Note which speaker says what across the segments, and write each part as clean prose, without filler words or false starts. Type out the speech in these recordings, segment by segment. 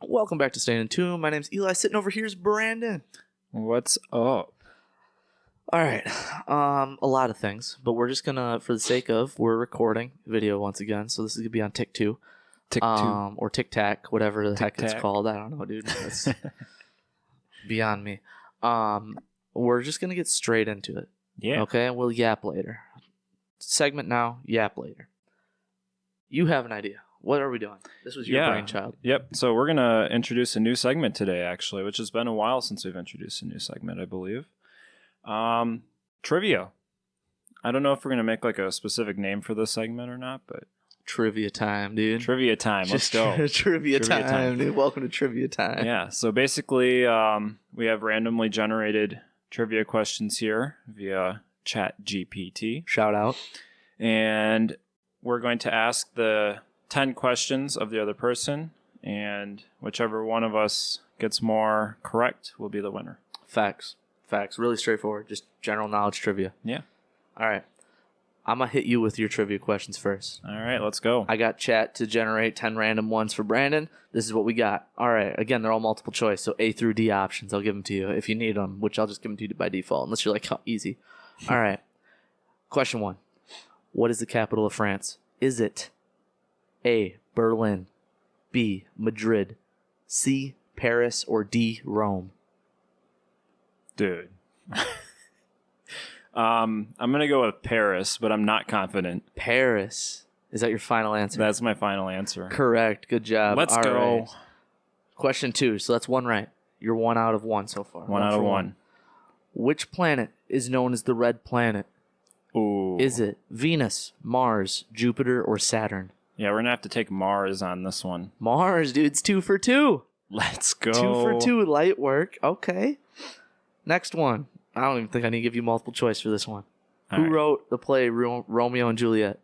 Speaker 1: Welcome back to Staying in Tune. My name's Eli. Sitting over here is Brandon.
Speaker 2: What's up?
Speaker 1: All right. A lot of things, but we're just gonna, for the sake of, we're recording video once again. So this is gonna be on Tick 2.
Speaker 2: Tick 2.
Speaker 1: Or Tic Tac, whatever the heck it's
Speaker 2: Tac.
Speaker 1: called. I don't know, dude. That's beyond me. We're just gonna get straight into it.
Speaker 2: Yeah.
Speaker 1: Okay, we'll yap later. Segment now, yap later. You have an idea. What are we doing? This was your brainchild.
Speaker 2: Yep. So we're going to introduce a new segment today, actually, which has been a while since we've introduced a new segment, I believe. Trivia. I don't know if we're going to make like a specific name for this segment or not, but...
Speaker 1: Trivia time, dude.
Speaker 2: Trivia time. Let's go.
Speaker 1: Trivia time, dude. Welcome to Trivia time.
Speaker 2: Yeah. So basically, we have randomly generated trivia questions here via ChatGPT.
Speaker 1: Shout out.
Speaker 2: And we're going to ask the 10 questions of the other person, and whichever one of us gets more correct will be the winner.
Speaker 1: Facts. Really straightforward. Just general knowledge trivia.
Speaker 2: Yeah.
Speaker 1: All right. I'm going to hit you with your trivia questions first.
Speaker 2: All right, let's go.
Speaker 1: I got chat to generate 10 random ones for Brandon. This is what we got. All right. Again, they're all multiple choice, so A through D options. I'll give them to you if you need them, which I'll just give them to you by default, unless you're like, how easy. All right. Question 1. What is the capital of France? Is it A, Berlin, B, Madrid, C, Paris, or D, Rome?
Speaker 2: Dude. I'm going to go with Paris, but I'm not confident.
Speaker 1: Paris. Is that your final answer?
Speaker 2: That's my final answer.
Speaker 1: Correct. Good job.
Speaker 2: Let's
Speaker 1: All
Speaker 2: go.
Speaker 1: right. Question 2. So that's one right. You're 1 out of 1 so far.
Speaker 2: 1 out of 1.
Speaker 1: Which planet is known as the red planet?
Speaker 2: Ooh.
Speaker 1: Is it Venus, Mars, Jupiter, or Saturn?
Speaker 2: Yeah, we're going to have to take Mars on this one.
Speaker 1: Mars, dude. It's 2 for 2.
Speaker 2: Let's go.
Speaker 1: 2 for 2. Light work. Okay. Next one. I don't even think I need to give you multiple choice for this one. Who wrote the play Romeo and Juliet?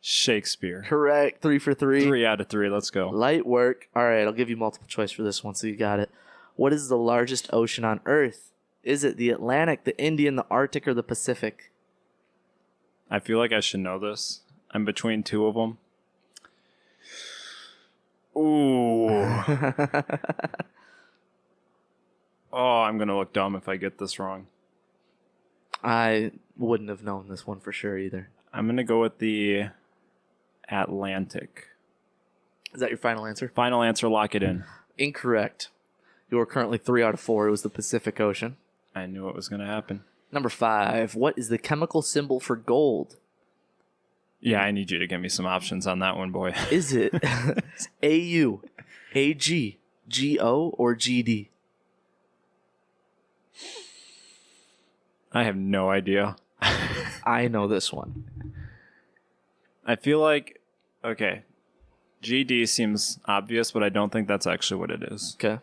Speaker 2: Shakespeare.
Speaker 1: Correct. 3 for 3.
Speaker 2: 3 out of 3. Let's go.
Speaker 1: Light work. All right, I'll give you multiple choice for this one, so you got it. What is the largest ocean on Earth? Is it the Atlantic, the Indian, the Arctic, or the Pacific?
Speaker 2: I feel like I should know this. I'm between 2 of them. Ooh. Oh, I'm going to look dumb if I get this wrong.
Speaker 1: I wouldn't have known this one for sure either.
Speaker 2: I'm going to go with the Atlantic.
Speaker 1: Is that your final answer?
Speaker 2: Final answer, lock it in.
Speaker 1: Incorrect. You are currently 3 out of 4. It was the Pacific Ocean.
Speaker 2: I knew it was going to happen.
Speaker 1: Number 5. What is the chemical symbol for gold?
Speaker 2: Yeah, I need you to give me some options on that one, boy.
Speaker 1: Is it AU, AG, GO, or GD?
Speaker 2: I have no idea.
Speaker 1: I know this one.
Speaker 2: I feel like, okay, GD seems obvious, but I don't think that's actually what it is.
Speaker 1: Okay.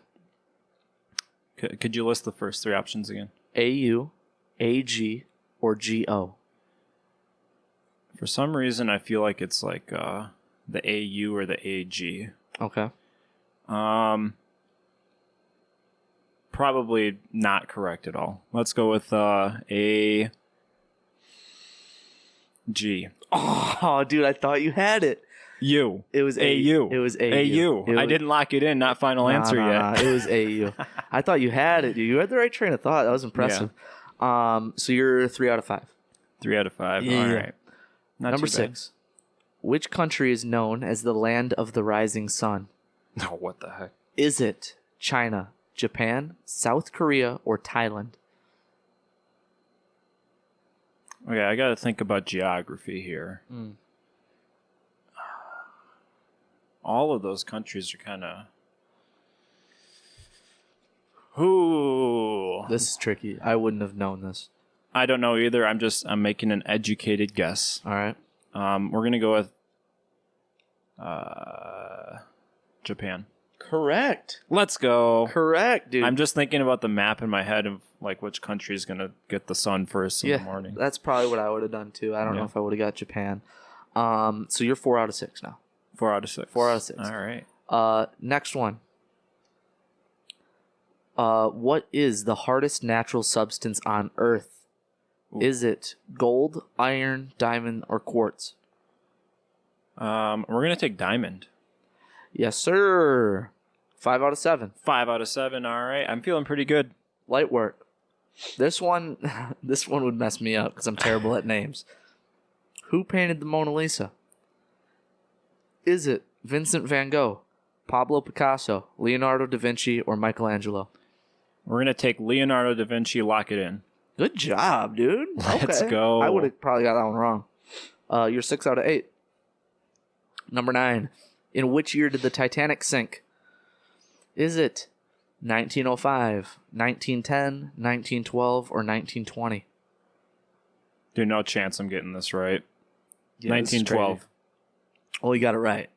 Speaker 2: Could you list the first 3 options again?
Speaker 1: AU, AG, or GO?
Speaker 2: For some reason, I feel like it's like the AU or the AG.
Speaker 1: Okay.
Speaker 2: Probably not correct at all. Let's go with AG.
Speaker 1: Oh, dude, I thought you had it.
Speaker 2: U.
Speaker 1: It was
Speaker 2: AU.
Speaker 1: It was AU.
Speaker 2: AU. I didn't lock it in, not final answer yet.
Speaker 1: It was AU. I thought you had it, dude. You had the right train of thought. That was impressive. Yeah. So you're 3 out of 5.
Speaker 2: 3 out of 5.
Speaker 1: Yeah.
Speaker 2: All right. Not
Speaker 1: Number 6. Which country is known as the land of the rising sun?
Speaker 2: No, what the heck?
Speaker 1: Is it China, Japan, South Korea, or Thailand?
Speaker 2: Okay, I got to think about geography here. All of those countries are kind of... Ooh.
Speaker 1: This is tricky. I wouldn't have known this.
Speaker 2: I don't know either. I'm making an educated guess.
Speaker 1: All right.
Speaker 2: We're going to go with Japan.
Speaker 1: Correct.
Speaker 2: Let's go.
Speaker 1: Correct, dude.
Speaker 2: I'm just thinking about the map in my head of like which country is going to get the sun first in the morning.
Speaker 1: That's probably what I would have done too. I don't know if I would have got Japan. So you're 4 out of 6 now.
Speaker 2: 4 out of 6.
Speaker 1: 4 out of 6.
Speaker 2: All right.
Speaker 1: Next one. What is the hardest natural substance on Earth? Ooh. Is it gold, iron, diamond, or quartz?
Speaker 2: We're going to take diamond.
Speaker 1: Yes, sir. 5 out of 7.
Speaker 2: 5 out of 7. All right. I'm feeling pretty good.
Speaker 1: Light work. This one would mess me up because I'm terrible at names. Who painted the Mona Lisa? Is it Vincent van Gogh, Pablo Picasso, Leonardo da Vinci, or Michelangelo?
Speaker 2: We're going to take Leonardo da Vinci, lock it in.
Speaker 1: Good job, dude.
Speaker 2: Let's go.
Speaker 1: I would have probably got that one wrong. You're 6 out of 8. Number 9. In which year did the Titanic sink? Is it 1905, 1910, 1912, or 1920?
Speaker 2: Dude, no chance I'm getting this right.
Speaker 1: Yeah,
Speaker 2: 1912.
Speaker 1: Oh, you got it right.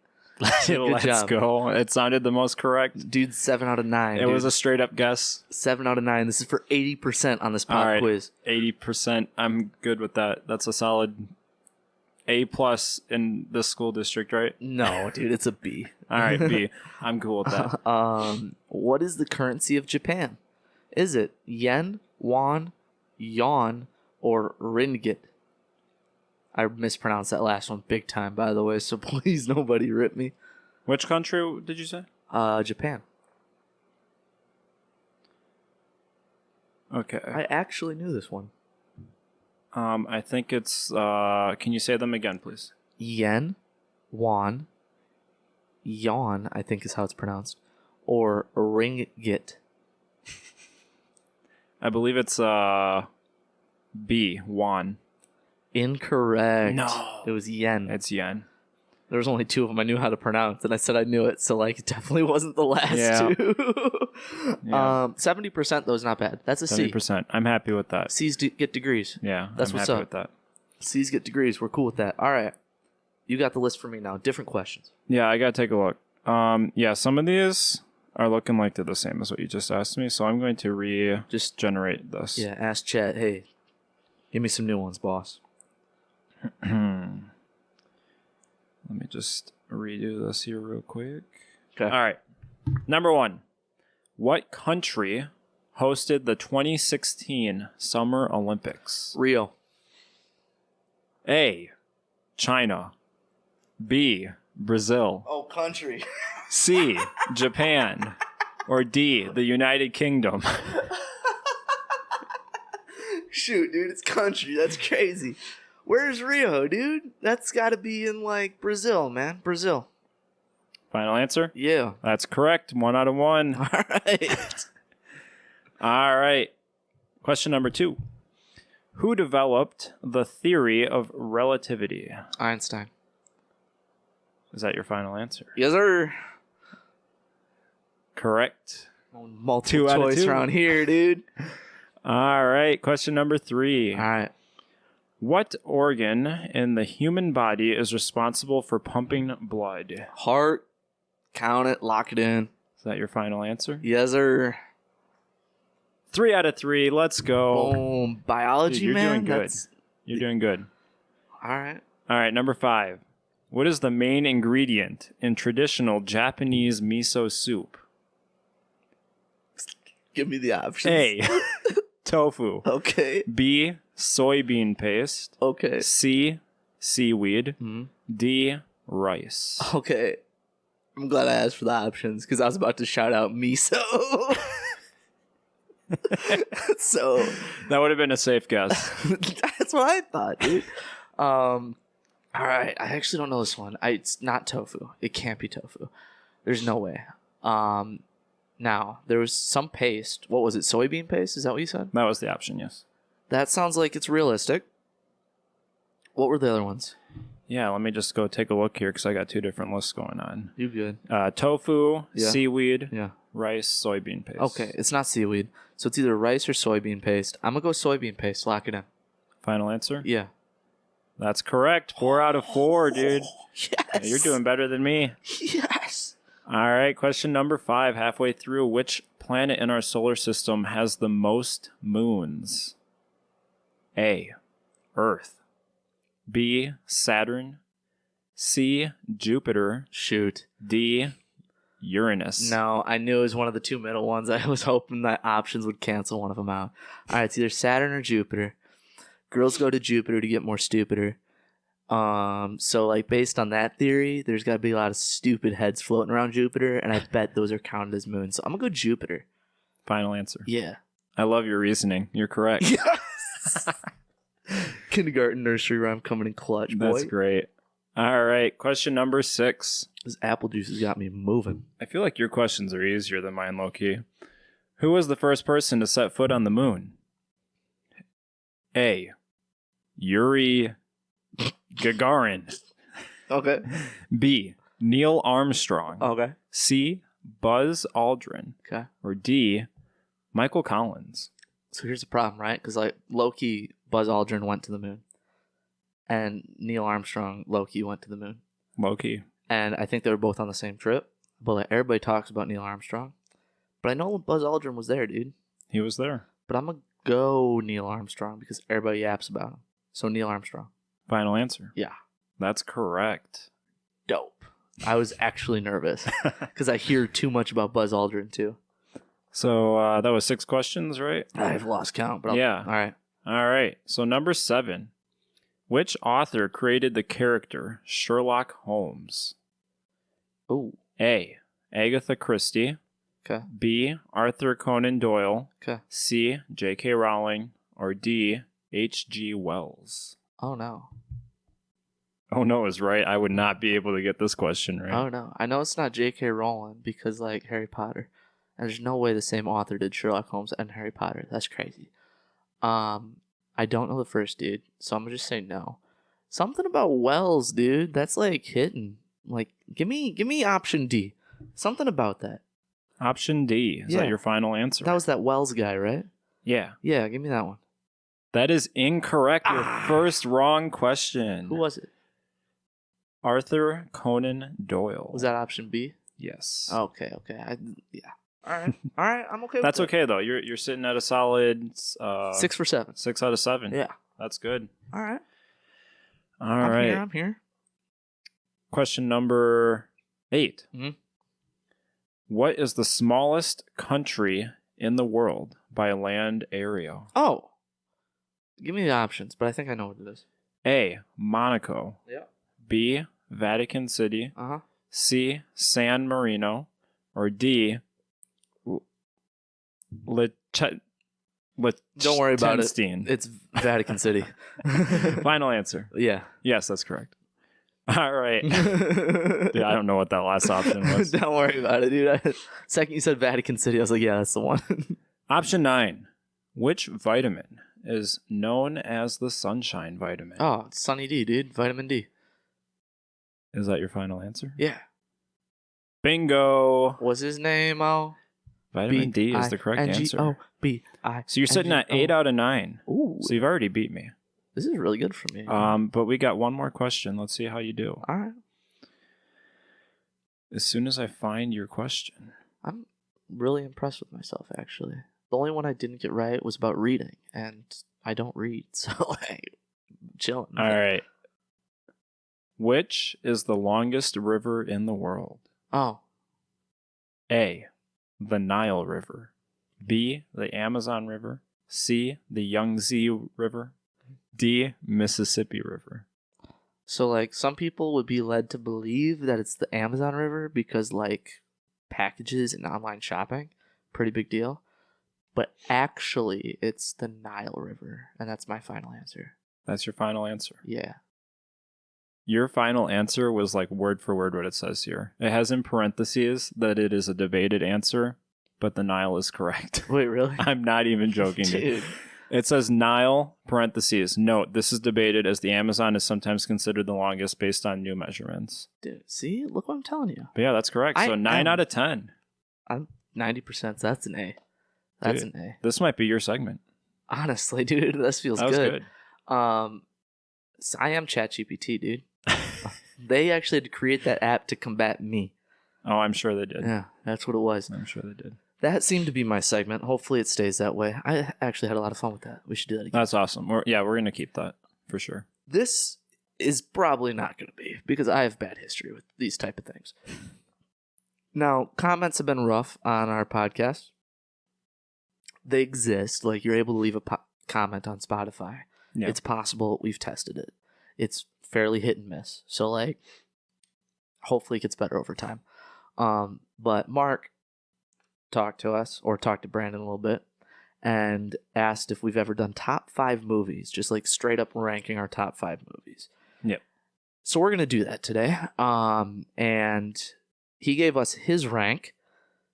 Speaker 1: Good
Speaker 2: Let's
Speaker 1: job.
Speaker 2: go. It sounded the most correct.
Speaker 1: Dude, 7 out of 9.
Speaker 2: It was a straight up guess.
Speaker 1: 7 out of 9. This is for 80% on this pop
Speaker 2: All right.
Speaker 1: quiz.
Speaker 2: 80%. I'm good with that. That's a solid A+ in this school district, right?
Speaker 1: No, dude, it's a B.
Speaker 2: All right, B. I'm cool with that.
Speaker 1: What is the currency of Japan? Is it yen, won, yuan, or ringgit? I mispronounced that last one big time, by the way, so please nobody rip me.
Speaker 2: Which country did you say?
Speaker 1: Japan.
Speaker 2: Okay.
Speaker 1: I actually knew this one.
Speaker 2: I think it's can you say them again, please?
Speaker 1: Yen, won, yuan, I think is how it's pronounced, or ringgit.
Speaker 2: I believe it's B, won.
Speaker 1: Incorrect.
Speaker 2: No.
Speaker 1: It was yen.
Speaker 2: It's yen.
Speaker 1: There was only 2 of them I knew how to pronounce, and I said I knew it, so like it definitely wasn't the last
Speaker 2: Yeah.
Speaker 1: 2.
Speaker 2: Yeah.
Speaker 1: 70% though is not bad. That's a C.
Speaker 2: 70%. I'm happy with that.
Speaker 1: C's get degrees.
Speaker 2: Yeah,
Speaker 1: That's
Speaker 2: I'm
Speaker 1: what's
Speaker 2: happy
Speaker 1: up.
Speaker 2: with that.
Speaker 1: C's get degrees. We're cool with that. All right. You got the list for me now. Different questions.
Speaker 2: Yeah, I gotta take a look. Yeah, some of these are looking like they're the same as what you just asked me, so I'm going to
Speaker 1: Just
Speaker 2: generate this.
Speaker 1: yeah, ask Chet, hey, give me some new ones, boss.
Speaker 2: Let me just redo this here real quick.
Speaker 1: Okay.
Speaker 2: All right. Number 1. What country hosted the 2016 Summer Olympics?
Speaker 1: Rio.
Speaker 2: A. China. B. Brazil.
Speaker 1: Oh, country.
Speaker 2: C. Japan. Or D. The United Kingdom.
Speaker 1: Shoot, dude, it's country. That's crazy. Where's Rio, dude? That's got to be in like Brazil, man. Brazil.
Speaker 2: Final answer?
Speaker 1: Yeah.
Speaker 2: That's correct. 1 out of 1.
Speaker 1: All right.
Speaker 2: All right. Question number 2. Who developed the theory of relativity?
Speaker 1: Einstein.
Speaker 2: Is that your final answer?
Speaker 1: Yes, sir.
Speaker 2: Correct.
Speaker 1: Multiple
Speaker 2: 2 out of
Speaker 1: choice
Speaker 2: 2.
Speaker 1: around here, dude.
Speaker 2: All right. Question number 3.
Speaker 1: All right.
Speaker 2: What organ in the human body is responsible for pumping blood?
Speaker 1: Heart. Count it. Lock it in.
Speaker 2: Is that your final answer?
Speaker 1: Yes, sir.
Speaker 2: 3 out of 3. Let's go.
Speaker 1: Boom. Biology,
Speaker 2: Dude, you're
Speaker 1: man.
Speaker 2: doing good.
Speaker 1: That's...
Speaker 2: You're doing good.
Speaker 1: All right.
Speaker 2: All right. Number 5. What is the main ingredient in traditional Japanese miso soup?
Speaker 1: Give me the options.
Speaker 2: A. Tofu.
Speaker 1: Okay.
Speaker 2: B. Soybean paste.
Speaker 1: Okay.
Speaker 2: C. Seaweed.
Speaker 1: Hmm.
Speaker 2: D. Rice.
Speaker 1: Okay. I'm glad I asked for the options because I was about to shout out miso. So
Speaker 2: That would have been a safe guess.
Speaker 1: that's what I thought, dude. All right. I actually don't know this one. It's not tofu. It can't be tofu. There's no way. Now there was some paste. What was it? Soybean paste? Is that what you said?
Speaker 2: That was the option, yes.
Speaker 1: That sounds like it's realistic. What were the other ones?
Speaker 2: Yeah, let me just go take a look here because I got 2 different lists going on.
Speaker 1: You good?
Speaker 2: Tofu,
Speaker 1: Yeah.
Speaker 2: seaweed,
Speaker 1: Yeah.
Speaker 2: rice, soybean paste.
Speaker 1: Okay. It's not seaweed. So it's either rice or soybean paste. I'm going to go soybean paste. Lock it in.
Speaker 2: Final answer?
Speaker 1: Yeah.
Speaker 2: That's correct. 4 out of 4, dude.
Speaker 1: Yes.
Speaker 2: You're doing better than me.
Speaker 1: Yes.
Speaker 2: All right, question number 5. Halfway through, which planet in our solar system has the most moons? A. Earth. B. Saturn. C. Jupiter.
Speaker 1: Shoot.
Speaker 2: D. Uranus.
Speaker 1: No, I knew it was one of the 2 middle ones. I was hoping that options would cancel one of them out. All right, it's either Saturn or Jupiter. Girls go to Jupiter to get more stupider. So like based on that theory, there's got to be a lot of stupid heads floating around Jupiter, and I bet those are counted as moons. So I'm gonna go Jupiter.
Speaker 2: Final answer.
Speaker 1: Yeah.
Speaker 2: I love your reasoning. You're correct.
Speaker 1: Yes. Kindergarten nursery rhyme coming in clutch, boy.
Speaker 2: That's great. All right. Question number 6.
Speaker 1: This apple juice has got me moving.
Speaker 2: I feel like your questions are easier than mine, low-key. Who was the first person to set foot on the moon? A. Yuri Gagarin.
Speaker 1: Okay.
Speaker 2: B. Neil Armstrong.
Speaker 1: Okay.
Speaker 2: C. Buzz Aldrin.
Speaker 1: Okay.
Speaker 2: Or D. Michael Collins.
Speaker 1: So here's the problem, right? Because like low-key, Buzz Aldrin went to the moon, and Neil Armstrong low-key went to the moon.
Speaker 2: Low-key.
Speaker 1: And I think they were both on the same trip. But like everybody talks about Neil Armstrong. But I know Buzz Aldrin was there, dude.
Speaker 2: He was there.
Speaker 1: But I'm gonna go Neil Armstrong because everybody yaps about him. So Neil Armstrong.
Speaker 2: Final answer.
Speaker 1: Yeah.
Speaker 2: That's correct.
Speaker 1: Dope. I was actually nervous because I hear too much about Buzz Aldrin too.
Speaker 2: So that was 6 questions, right?
Speaker 1: I've lost count, but
Speaker 2: Yeah.
Speaker 1: All right.
Speaker 2: All right. So number 7. Which author created the character Sherlock Holmes?
Speaker 1: Oh.
Speaker 2: A. Agatha Christie.
Speaker 1: Okay.
Speaker 2: B. Arthur Conan Doyle.
Speaker 1: Okay.
Speaker 2: C. J.K. Rowling. Or D. H.G. Wells.
Speaker 1: Oh no.
Speaker 2: Oh no is right. I would not be able to get this question right.
Speaker 1: Oh no. I know it's not J.K. Rowling because like Harry Potter. And there's no way the same author did Sherlock Holmes and Harry Potter. That's crazy. I don't know the first dude, so I'm gonna just say no. Something about Wells, dude. That's like hitting. Like, give me option D. Something about that.
Speaker 2: Option D. Is
Speaker 1: Yeah.
Speaker 2: that your final answer?
Speaker 1: That was that Wells guy, right?
Speaker 2: Yeah.
Speaker 1: Yeah, give me that one.
Speaker 2: That is incorrect. Your first wrong question.
Speaker 1: Who was it?
Speaker 2: Arthur Conan Doyle.
Speaker 1: Was that option B?
Speaker 2: Yes.
Speaker 1: Okay. Yeah. All right. I'm okay with
Speaker 2: That's
Speaker 1: that.
Speaker 2: okay though. You're sitting at a solid
Speaker 1: 6 for 7.
Speaker 2: 6 out of 7.
Speaker 1: Yeah.
Speaker 2: That's good.
Speaker 1: All right.
Speaker 2: All right.
Speaker 1: I'm here.
Speaker 2: Question number 8.
Speaker 1: Mhm.
Speaker 2: What is the smallest country in the world by land area?
Speaker 1: Oh. Give me the options, but I think I know what it is.
Speaker 2: A. Monaco.
Speaker 1: Yeah.
Speaker 2: B. Vatican City.
Speaker 1: Uh-huh.
Speaker 2: C. San Marino. Or D.
Speaker 1: Don't worry about it.
Speaker 2: Liechtenstein.
Speaker 1: It's Vatican City.
Speaker 2: Final answer.
Speaker 1: Yeah.
Speaker 2: Yes, that's correct. All right. Yeah, I don't know what that last option was.
Speaker 1: Don't worry about it, dude. Second you said Vatican City, I was like, yeah, that's the one.
Speaker 2: Option 9. Which vitamin is known as the sunshine vitamin?
Speaker 1: Oh, it's Sunny D, dude. Vitamin D.
Speaker 2: Is that your final answer?
Speaker 1: Yeah.
Speaker 2: Bingo.
Speaker 1: What's his name? Oh.
Speaker 2: Vitamin D is the correct answer.
Speaker 1: B-I-N-G-O-B-I.
Speaker 2: So you're sitting at 8 out of 9.
Speaker 1: Ooh.
Speaker 2: So you've already beat me.
Speaker 1: This is really good for me.
Speaker 2: But we got one more question. Let's see how you do.
Speaker 1: All right.
Speaker 2: As soon as I find your question.
Speaker 1: I'm really impressed with myself, actually. The only one I didn't get right was about reading, and I don't read, so like, chilling.
Speaker 2: All right. Which is the longest river in the world?
Speaker 1: Oh.
Speaker 2: A. The Nile River. B. The Amazon River. C. The Yangtze River. D. Mississippi River.
Speaker 1: So, like, some people would be led to believe that it's the Amazon River because, like, packages and online shopping, pretty big deal. But actually, it's the Nile River, and that's my final answer.
Speaker 2: That's your final answer.
Speaker 1: Yeah.
Speaker 2: Your final answer was like word for word what it says here. It has in parentheses that it is a debated answer, but the Nile is correct.
Speaker 1: Wait, really?
Speaker 2: I'm not even joking.
Speaker 1: Dude.
Speaker 2: It says Nile, parentheses. Note, this is debated as the Amazon is sometimes considered the longest based on new measurements.
Speaker 1: Dude, see? Look what I'm telling you.
Speaker 2: But yeah, that's correct. So 9 out of 10.
Speaker 1: I'm 90%, so that's an A. That's
Speaker 2: Dude,
Speaker 1: an A.
Speaker 2: This might be your segment.
Speaker 1: Honestly, dude, this feels
Speaker 2: That was
Speaker 1: good. So I am ChatGPT, dude. They actually had to create that app to combat me.
Speaker 2: Oh, I'm sure they did.
Speaker 1: Yeah, that's what it was.
Speaker 2: I'm sure they did.
Speaker 1: That seemed to be my segment. Hopefully it stays that way. I actually had a lot of fun with that. We should do that again.
Speaker 2: That's awesome. We're going to keep that for sure.
Speaker 1: This is probably not going to be because I have bad history with these type of things. Now, comments have been rough on our podcast. They exist. Like, you're able to leave a comment on Spotify.
Speaker 2: Yeah.
Speaker 1: It's possible. We've tested it. It's fairly hit and miss. So like, hopefully it gets better over time. But Mark talked to Brandon a little bit and asked if we've ever done top 5 movies, just like straight up ranking our top 5 movies.
Speaker 2: Yep.
Speaker 1: So we're going to do that today. And he gave us his rank.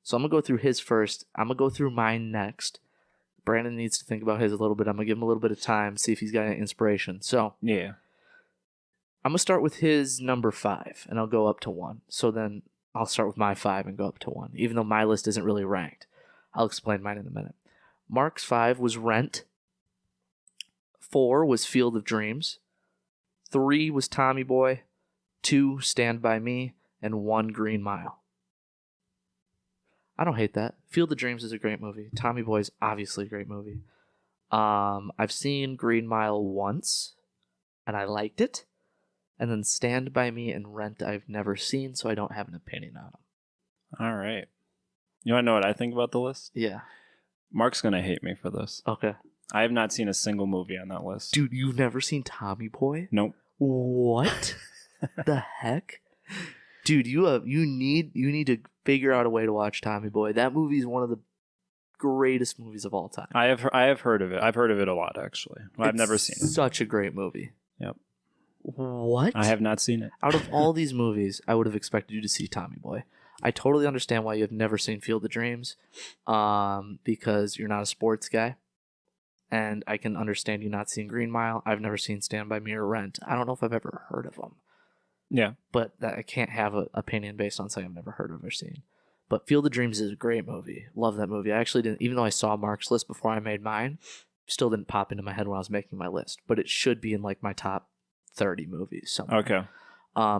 Speaker 1: So I'm going to go through his first. I'm going to go through mine next. Brandon needs to think about his a little bit. I'm going to give him a little bit of time, see if he's got any inspiration. So
Speaker 2: yeah,
Speaker 1: I'm going to start with his number 5, and I'll go up to 1. So then I'll start with my 5 and go up to 1, even though my list isn't really ranked. I'll explain mine in a minute. Mark's 5 was Rent. 4 was Field of Dreams. 3 was Tommy Boy. 2, Stand By Me. And 1, Green Mile. I don't hate that. Field of Dreams is a great movie. Tommy Boy is obviously a great movie. I've seen Green Mile once, and I liked it. And then Stand By Me and Rent I've never seen, so I don't have an opinion on them.
Speaker 2: All right. You want to know what I think about the list?
Speaker 1: Yeah.
Speaker 2: Mark's going to hate me for this.
Speaker 1: Okay.
Speaker 2: I have not seen a single movie on that list.
Speaker 1: Dude, you've never seen Tommy Boy?
Speaker 2: Nope.
Speaker 1: What the heck? Dude, you need to figure out a way to watch Tommy Boy. That movie is one of the greatest movies of all time.
Speaker 2: I have heard of it. I've heard of it a lot, actually. I've never seen it.
Speaker 1: Such a great movie.
Speaker 2: Yep.
Speaker 1: What?
Speaker 2: I have not seen it.
Speaker 1: Out of all these movies, I would have expected you to see Tommy Boy. I totally understand why you have never seen Field of Dreams, because you're not a sports guy. And I can understand you not seeing Green Mile. I've never seen Stand By Me or Rent. I don't know if I've ever heard of them.
Speaker 2: Yeah.
Speaker 1: But I can't have an opinion based on something I've never heard of or seen. But Field of Dreams is a great movie. Love that movie. I actually didn't, even though I saw Mark's list before I made mine, still didn't pop into my head when I was making my list. But it should be in like my top 30 movies somewhere.
Speaker 2: Okay.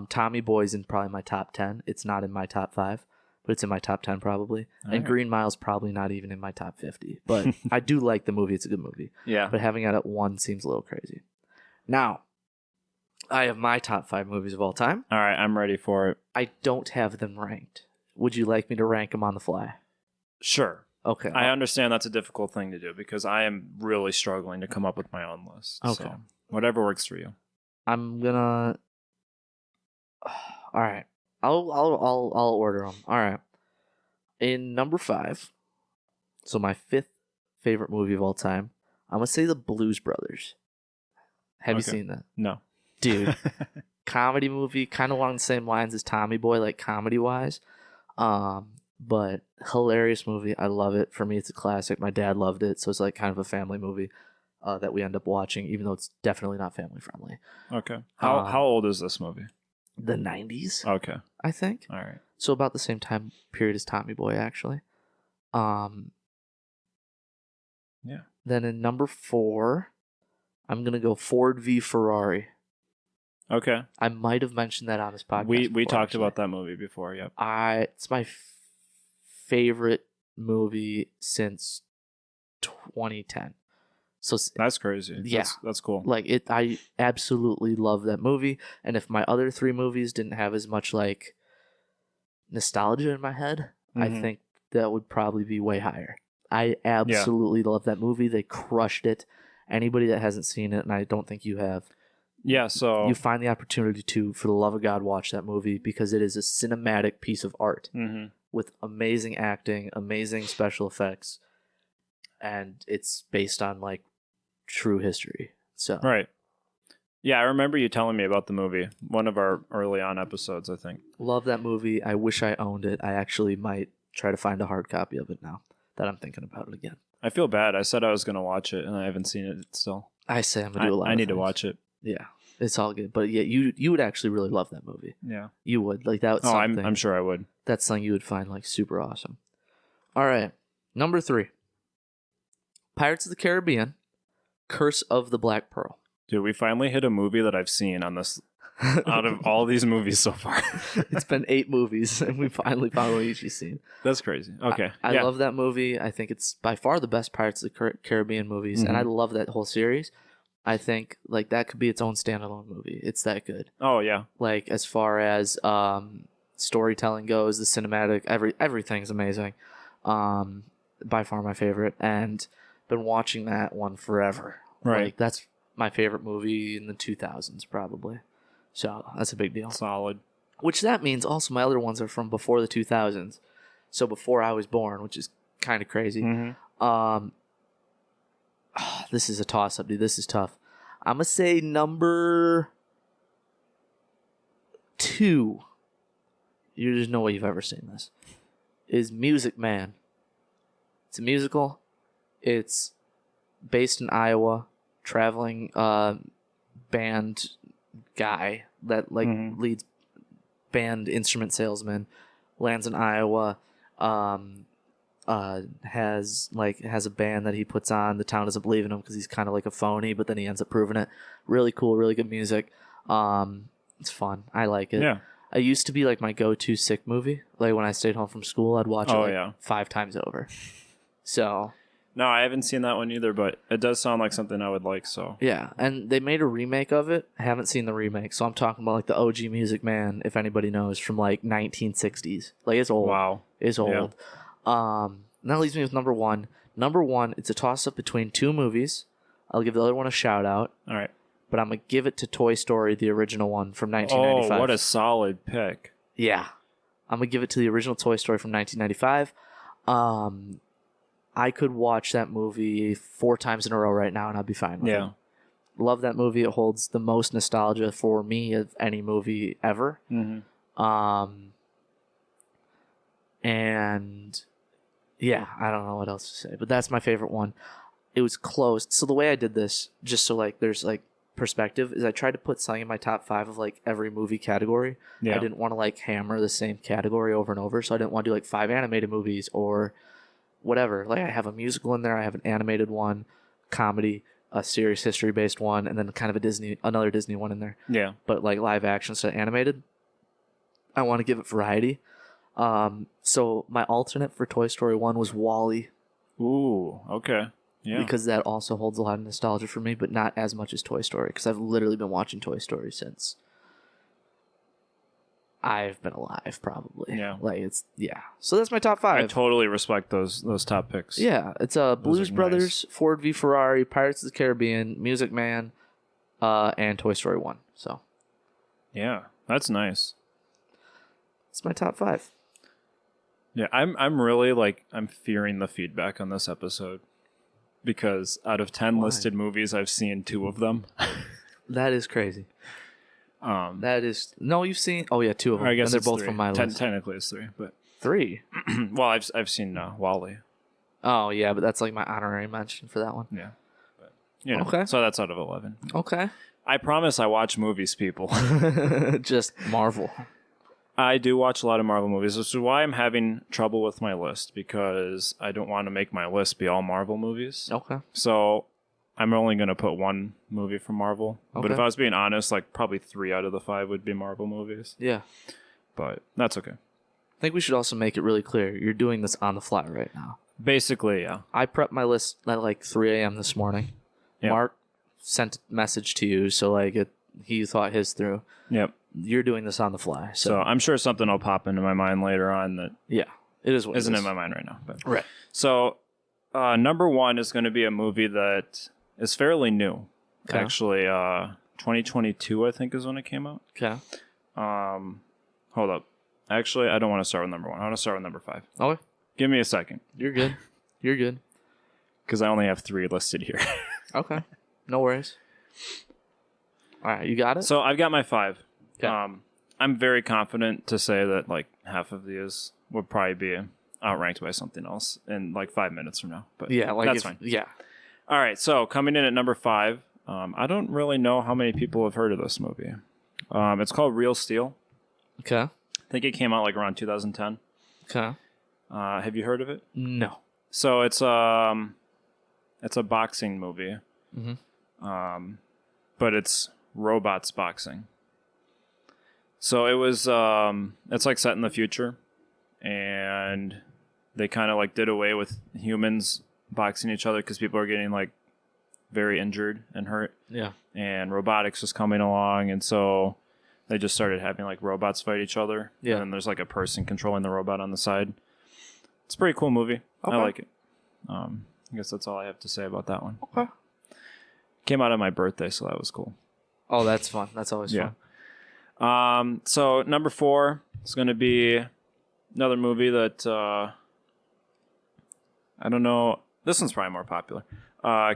Speaker 1: Tommy Boy's in probably my top 10. It's not in my top 5, but it's in my top 10 probably.
Speaker 2: All
Speaker 1: and
Speaker 2: right.
Speaker 1: Green Mile's probably not even in my top 50. But I do like the movie. It's a good movie.
Speaker 2: Yeah.
Speaker 1: But having it at 1 seems a little crazy. Now, I have my top 5 movies of all time.
Speaker 2: All right, I'm ready for it.
Speaker 1: I don't have them ranked. Would you like me to rank them on the fly?
Speaker 2: Sure.
Speaker 1: Okay.
Speaker 2: I understand that's a difficult thing to do because I am really struggling to come up with my own list.
Speaker 1: Okay.
Speaker 2: So whatever works for you.
Speaker 1: I'm gonna. All right. I'll order them. All right. In number 5, so my 5th favorite movie of all time, I'm gonna say The Blues Brothers. Have you seen that?
Speaker 2: No.
Speaker 1: Dude. Comedy movie, kind of along the same lines as Tommy Boy, like comedy wise. But hilarious movie. I love it. For me, it's a classic. My dad loved it, so it's like kind of a family movie that we end up watching, even though it's definitely not family friendly.
Speaker 2: Okay. How old is this movie?
Speaker 1: The 90s,
Speaker 2: Okay.
Speaker 1: I think.
Speaker 2: All right.
Speaker 1: So about the same time period as Tommy Boy, actually.
Speaker 2: Yeah.
Speaker 1: Then in number 4, I'm gonna go Ford v Ferrari.
Speaker 2: Okay.
Speaker 1: I might have mentioned that on this podcast.
Speaker 2: We
Speaker 1: before,
Speaker 2: talked
Speaker 1: actually.
Speaker 2: about that movie before. Yep.
Speaker 1: It's my favorite movie since 2010. So
Speaker 2: That's crazy.
Speaker 1: Yeah.
Speaker 2: That's cool.
Speaker 1: like it, I absolutely love that movie. And if my other 3 movies didn't have as much like nostalgia in my head, I
Speaker 2: Mhm.
Speaker 1: think that would probably be way higher. I absolutely love that movie. They crushed it. Anybody that hasn't seen it, and I don't think you have,
Speaker 2: Yeah. So.
Speaker 1: you find the opportunity to, for the love of God, watch that movie because it is a cinematic piece of art
Speaker 2: Mhm.
Speaker 1: with amazing acting, amazing special effects, and it's based on like true history. So
Speaker 2: Right. Yeah, I remember you telling me about the movie. One of our early on episodes, I think.
Speaker 1: love that movie. I wish I owned it. I actually might try to find a hard copy of it now that I'm thinking about it again.
Speaker 2: I feel bad. I said I was going to watch it, and I haven't seen it still.
Speaker 1: I say I'm gonna do a lot.
Speaker 2: I
Speaker 1: of
Speaker 2: need to
Speaker 1: things.
Speaker 2: watch it.
Speaker 1: Yeah, it's all good. But yeah, you would actually really love that movie.
Speaker 2: Yeah.
Speaker 1: You would like that.
Speaker 2: Oh, I'm sure I would.
Speaker 1: That's something you would find like super awesome. All right, number 3, Pirates of the Caribbean, Curse of the Black Pearl.
Speaker 2: Dude, we finally hit a movie that I've seen on this out of all these movies so far.
Speaker 1: It's been 8 movies, and we finally found one each seen.
Speaker 2: That's crazy. Okay.
Speaker 1: I love that movie. I think it's by far the best Pirates of the Caribbean movies, and I love that whole series. I think like that could be its own standalone movie. It's that good.
Speaker 2: Oh, yeah.
Speaker 1: Like as far as storytelling goes, the cinematic, everything's amazing. By far my favorite, and been watching that one forever.
Speaker 2: Right.
Speaker 1: Like that's my favorite movie in the 2000s, probably. So that's a big deal.
Speaker 2: Solid.
Speaker 1: Which that means also my other ones are from before the 2000s. So before I was born, which is kind of crazy.
Speaker 2: Mm-hmm.
Speaker 1: This is a toss-up, dude. This is tough. I'm going to say number 2. There's no way you've ever seen this. Is Music Man. It's a musical. It's based in Iowa. Traveling band guy that leads band instrument salesman, lands in Iowa, has a band that he puts on. The town doesn't believe in him because he's kind of like a phony, but then he ends up proving it. Really cool, really good music. It's fun. I like it.
Speaker 2: Yeah.
Speaker 1: It used to be like my go-to sick movie. Like when I stayed home from school, I'd watch it 5 times over. So
Speaker 2: no, I haven't seen that one either, but it does sound like something I would like. So
Speaker 1: yeah, and they made a remake of it. I haven't seen the remake, so I'm talking about like the OG Music Man, if anybody knows, from like 1960s. Like it's old.
Speaker 2: Wow,
Speaker 1: it's old. Yeah. And that leaves me with number 1. Number 1, it's a toss-up between 2 movies. I'll give the other one a shout-out.
Speaker 2: All right.
Speaker 1: But I'm going to give it to Toy Story, the original one from 1995.
Speaker 2: Oh, what a solid pick.
Speaker 1: Yeah. I'm going to give it to the original Toy Story from 1995. I could watch that movie 4 times in a row right now and I'd be fine with it. Love that movie. It holds the most nostalgia for me of any movie ever.
Speaker 2: Mm-hmm.
Speaker 1: And yeah, I don't know what else to say, but that's my favorite one. It was close. So the way I did this, just so like there's like perspective, is I tried to put something in my top 5 of like every movie category. I didn't want to like hammer the same category over and over, so I didn't want to do like 5 animated movies or whatever. Like I have a musical in there, I have an animated one, comedy, a serious history based one, and then kind of another Disney one in there.
Speaker 2: Yeah.
Speaker 1: But like live action instead of animated. I want to give it variety. So my alternate for Toy Story 1 was WALL-E.
Speaker 2: Ooh, okay. Yeah.
Speaker 1: Because that also holds a lot of nostalgia for me, but not as much as Toy Story, because I've literally been watching Toy Story since I've been alive, probably.
Speaker 2: Yeah.
Speaker 1: Like So that's my top 5.
Speaker 2: I totally respect those top picks.
Speaker 1: Yeah, it's Blues Brothers, nice. Ford v Ferrari, Pirates of the Caribbean, Music Man, and Toy Story 1. So.
Speaker 2: Yeah, that's nice.
Speaker 1: It's my top 5.
Speaker 2: Yeah, I'm really I'm fearing the feedback on this episode because out of 10 listed movies, I've seen 2 of them.
Speaker 1: That is crazy. You've seen 2 of them.
Speaker 2: I guess
Speaker 1: and they're both
Speaker 2: 3.
Speaker 1: from my list.
Speaker 2: Technically, it's 3, but
Speaker 1: 3.
Speaker 2: Well, I've seen WALL-E.
Speaker 1: Oh yeah, but that's like my honorary mention for that one.
Speaker 2: Yeah, but
Speaker 1: okay.
Speaker 2: So that's out of 11.
Speaker 1: Okay.
Speaker 2: I promise I watch movies, people.
Speaker 1: Just Marvel.
Speaker 2: I do watch a lot of Marvel movies. This is why I'm having trouble with my list, because I don't want to make my list be all Marvel movies.
Speaker 1: Okay.
Speaker 2: So I'm only going to put 1 movie from Marvel. Okay. But if I was being honest, probably 3 out of the 5 would be Marvel movies.
Speaker 1: Yeah.
Speaker 2: But that's okay.
Speaker 1: I think we should also make it really clear. You're doing this on the fly right now.
Speaker 2: Basically, yeah.
Speaker 1: I prepped my list at 3 a.m. this morning. Yep. Mark sent a message to you, so he thought his through.
Speaker 2: Yep.
Speaker 1: You're doing this on the fly. So
Speaker 2: I'm sure something will pop into my mind later on that
Speaker 1: it is what
Speaker 2: isn't
Speaker 1: it is.
Speaker 2: in my mind right now. But.
Speaker 1: Right.
Speaker 2: So number 1 is going to be a movie that is fairly new. Okay. Actually, 2022, I think, is when it came out.
Speaker 1: Okay.
Speaker 2: Hold up. Actually, I don't want to start with number 1. I want to start with number 5.
Speaker 1: Okay.
Speaker 2: Give me a second.
Speaker 1: You're good. You're good.
Speaker 2: Because I only have 3 listed here.
Speaker 1: Okay. No worries. All right. You got it?
Speaker 2: So I've got my 5.
Speaker 1: Okay.
Speaker 2: I'm very confident to say that half of these would probably be outranked by something else in 5 minutes from now. But that's fine.
Speaker 1: Yeah.
Speaker 2: All right. So coming in at number 5, I don't really know how many people have heard of this movie. It's called Real Steel.
Speaker 1: Okay.
Speaker 2: I think it came out around 2010.
Speaker 1: Okay.
Speaker 2: Have you heard of it?
Speaker 1: No.
Speaker 2: So it's a boxing movie.
Speaker 1: Mm-hmm.
Speaker 2: But it's robots boxing. So it was it's set in the future, and they kind of did away with humans boxing each other because people are getting very injured and hurt.
Speaker 1: Yeah.
Speaker 2: And robotics was coming along, and so they just started having robots fight each other.
Speaker 1: Yeah.
Speaker 2: And then there's a person controlling the robot on the side. It's a pretty cool movie.
Speaker 1: Okay.
Speaker 2: I like it. I guess that's all I have to say about that one.
Speaker 1: Okay.
Speaker 2: Came out on my birthday, so that was cool.
Speaker 1: Oh, that's fun. That's always fun.
Speaker 2: So number 4 is going to be another movie that I don't know. This one's probably more popular.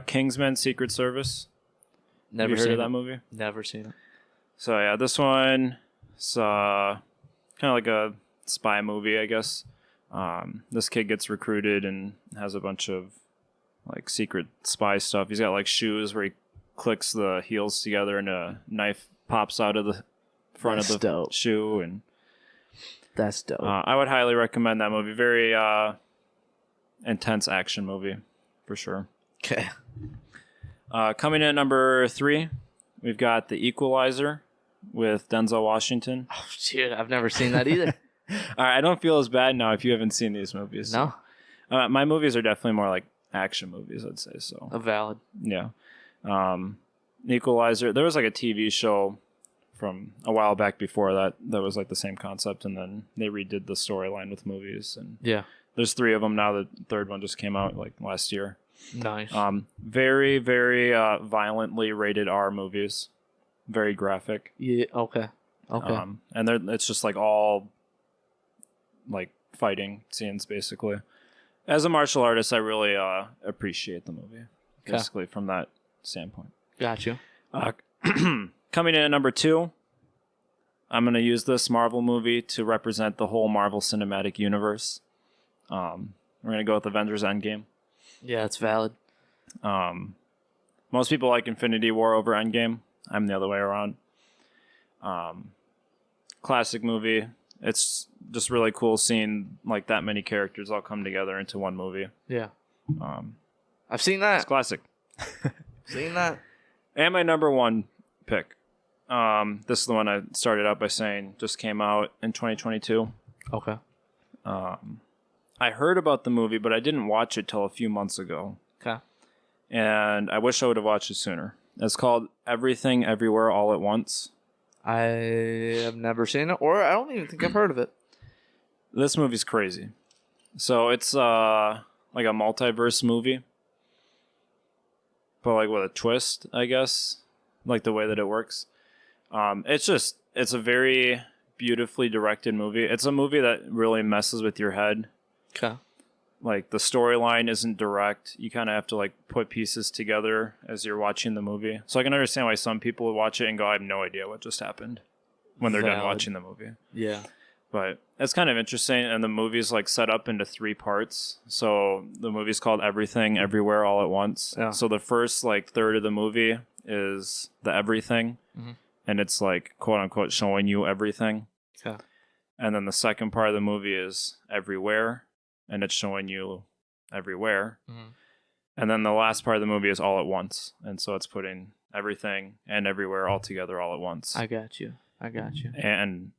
Speaker 2: Kingsman: Secret Service.
Speaker 1: Never
Speaker 2: Have you heard
Speaker 1: seen
Speaker 2: of that
Speaker 1: it.
Speaker 2: movie?
Speaker 1: Never seen it.
Speaker 2: So yeah, this one is kind of like a spy movie, I guess. This kid gets recruited and has a bunch of like secret spy stuff. He's got like shoes where he clicks the heels together and a knife pops out of the front
Speaker 1: That's
Speaker 2: of the
Speaker 1: dope.
Speaker 2: shoe. And
Speaker 1: That's dope.
Speaker 2: I would highly recommend that movie. Very intense action movie for sure.
Speaker 1: Okay.
Speaker 2: Coming in at number 3, we've got The Equalizer with Denzel Washington.
Speaker 1: Oh, dude, I've never seen that either.
Speaker 2: All right, I don't feel as bad now if you haven't seen these movies.
Speaker 1: No?
Speaker 2: My movies are definitely more like action movies, I'd say. So
Speaker 1: A valid.
Speaker 2: yeah. Equalizer. There was like a TV show from a while back before that was like the same concept, and then they redid the storyline with movies. And
Speaker 1: Yeah.
Speaker 2: there's 3 of them now. The third one just came out like last year.
Speaker 1: Nice.
Speaker 2: Very, very violently rated R movies. Very graphic.
Speaker 1: Yeah. Okay. Okay.
Speaker 2: And it's just like all like fighting scenes basically. As a martial artist, I really appreciate the movie. Basically from that standpoint.
Speaker 1: Got you.
Speaker 2: Coming in at number 2, I'm going to use this Marvel movie to represent the whole Marvel Cinematic Universe. We're going to go with Avengers Endgame.
Speaker 1: Yeah, it's valid.
Speaker 2: Most people like Infinity War over Endgame. I'm the other way around. Classic movie. It's just really cool seeing like that many characters all come together into one movie.
Speaker 1: Yeah. I've seen that.
Speaker 2: It's classic.
Speaker 1: Seen that.
Speaker 2: And my number 1 pick. This is the one I started out by saying just came out in 2022.
Speaker 1: Okay.
Speaker 2: I heard about the movie, but I didn't watch it till a few months ago.
Speaker 1: Okay.
Speaker 2: And I wish I would have watched it sooner. It's called Everything Everywhere All at Once.
Speaker 1: I have never seen it, or I don't even think I've heard of it.
Speaker 2: This movie's crazy. So it's like a multiverse movie, but like with a twist, I guess, like the way that it works. It's a very beautifully directed movie. It's a movie that really messes with your head.
Speaker 1: Okay.
Speaker 2: Like the storyline isn't direct. You kind of have to like put pieces together as you're watching the movie. So I can understand why some people would watch it and go, I have no idea what just happened when they're done
Speaker 1: Valid.
Speaker 2: watching the movie.
Speaker 1: Yeah.
Speaker 2: But it's kind of interesting. And the movie's like set up into 3 parts. So the movie's called Everything Everywhere All at Once.
Speaker 1: Yeah.
Speaker 2: So the first like third of the movie is the everything.
Speaker 1: Mhm.
Speaker 2: And it's like quote unquote showing you everything.
Speaker 1: Okay.
Speaker 2: And then the second part of the movie is everywhere. And it's showing you everywhere.
Speaker 1: Mhm.
Speaker 2: And then the last part of the movie is all at once. And so it's putting everything and everywhere all together all at once.
Speaker 1: I got you.
Speaker 2: And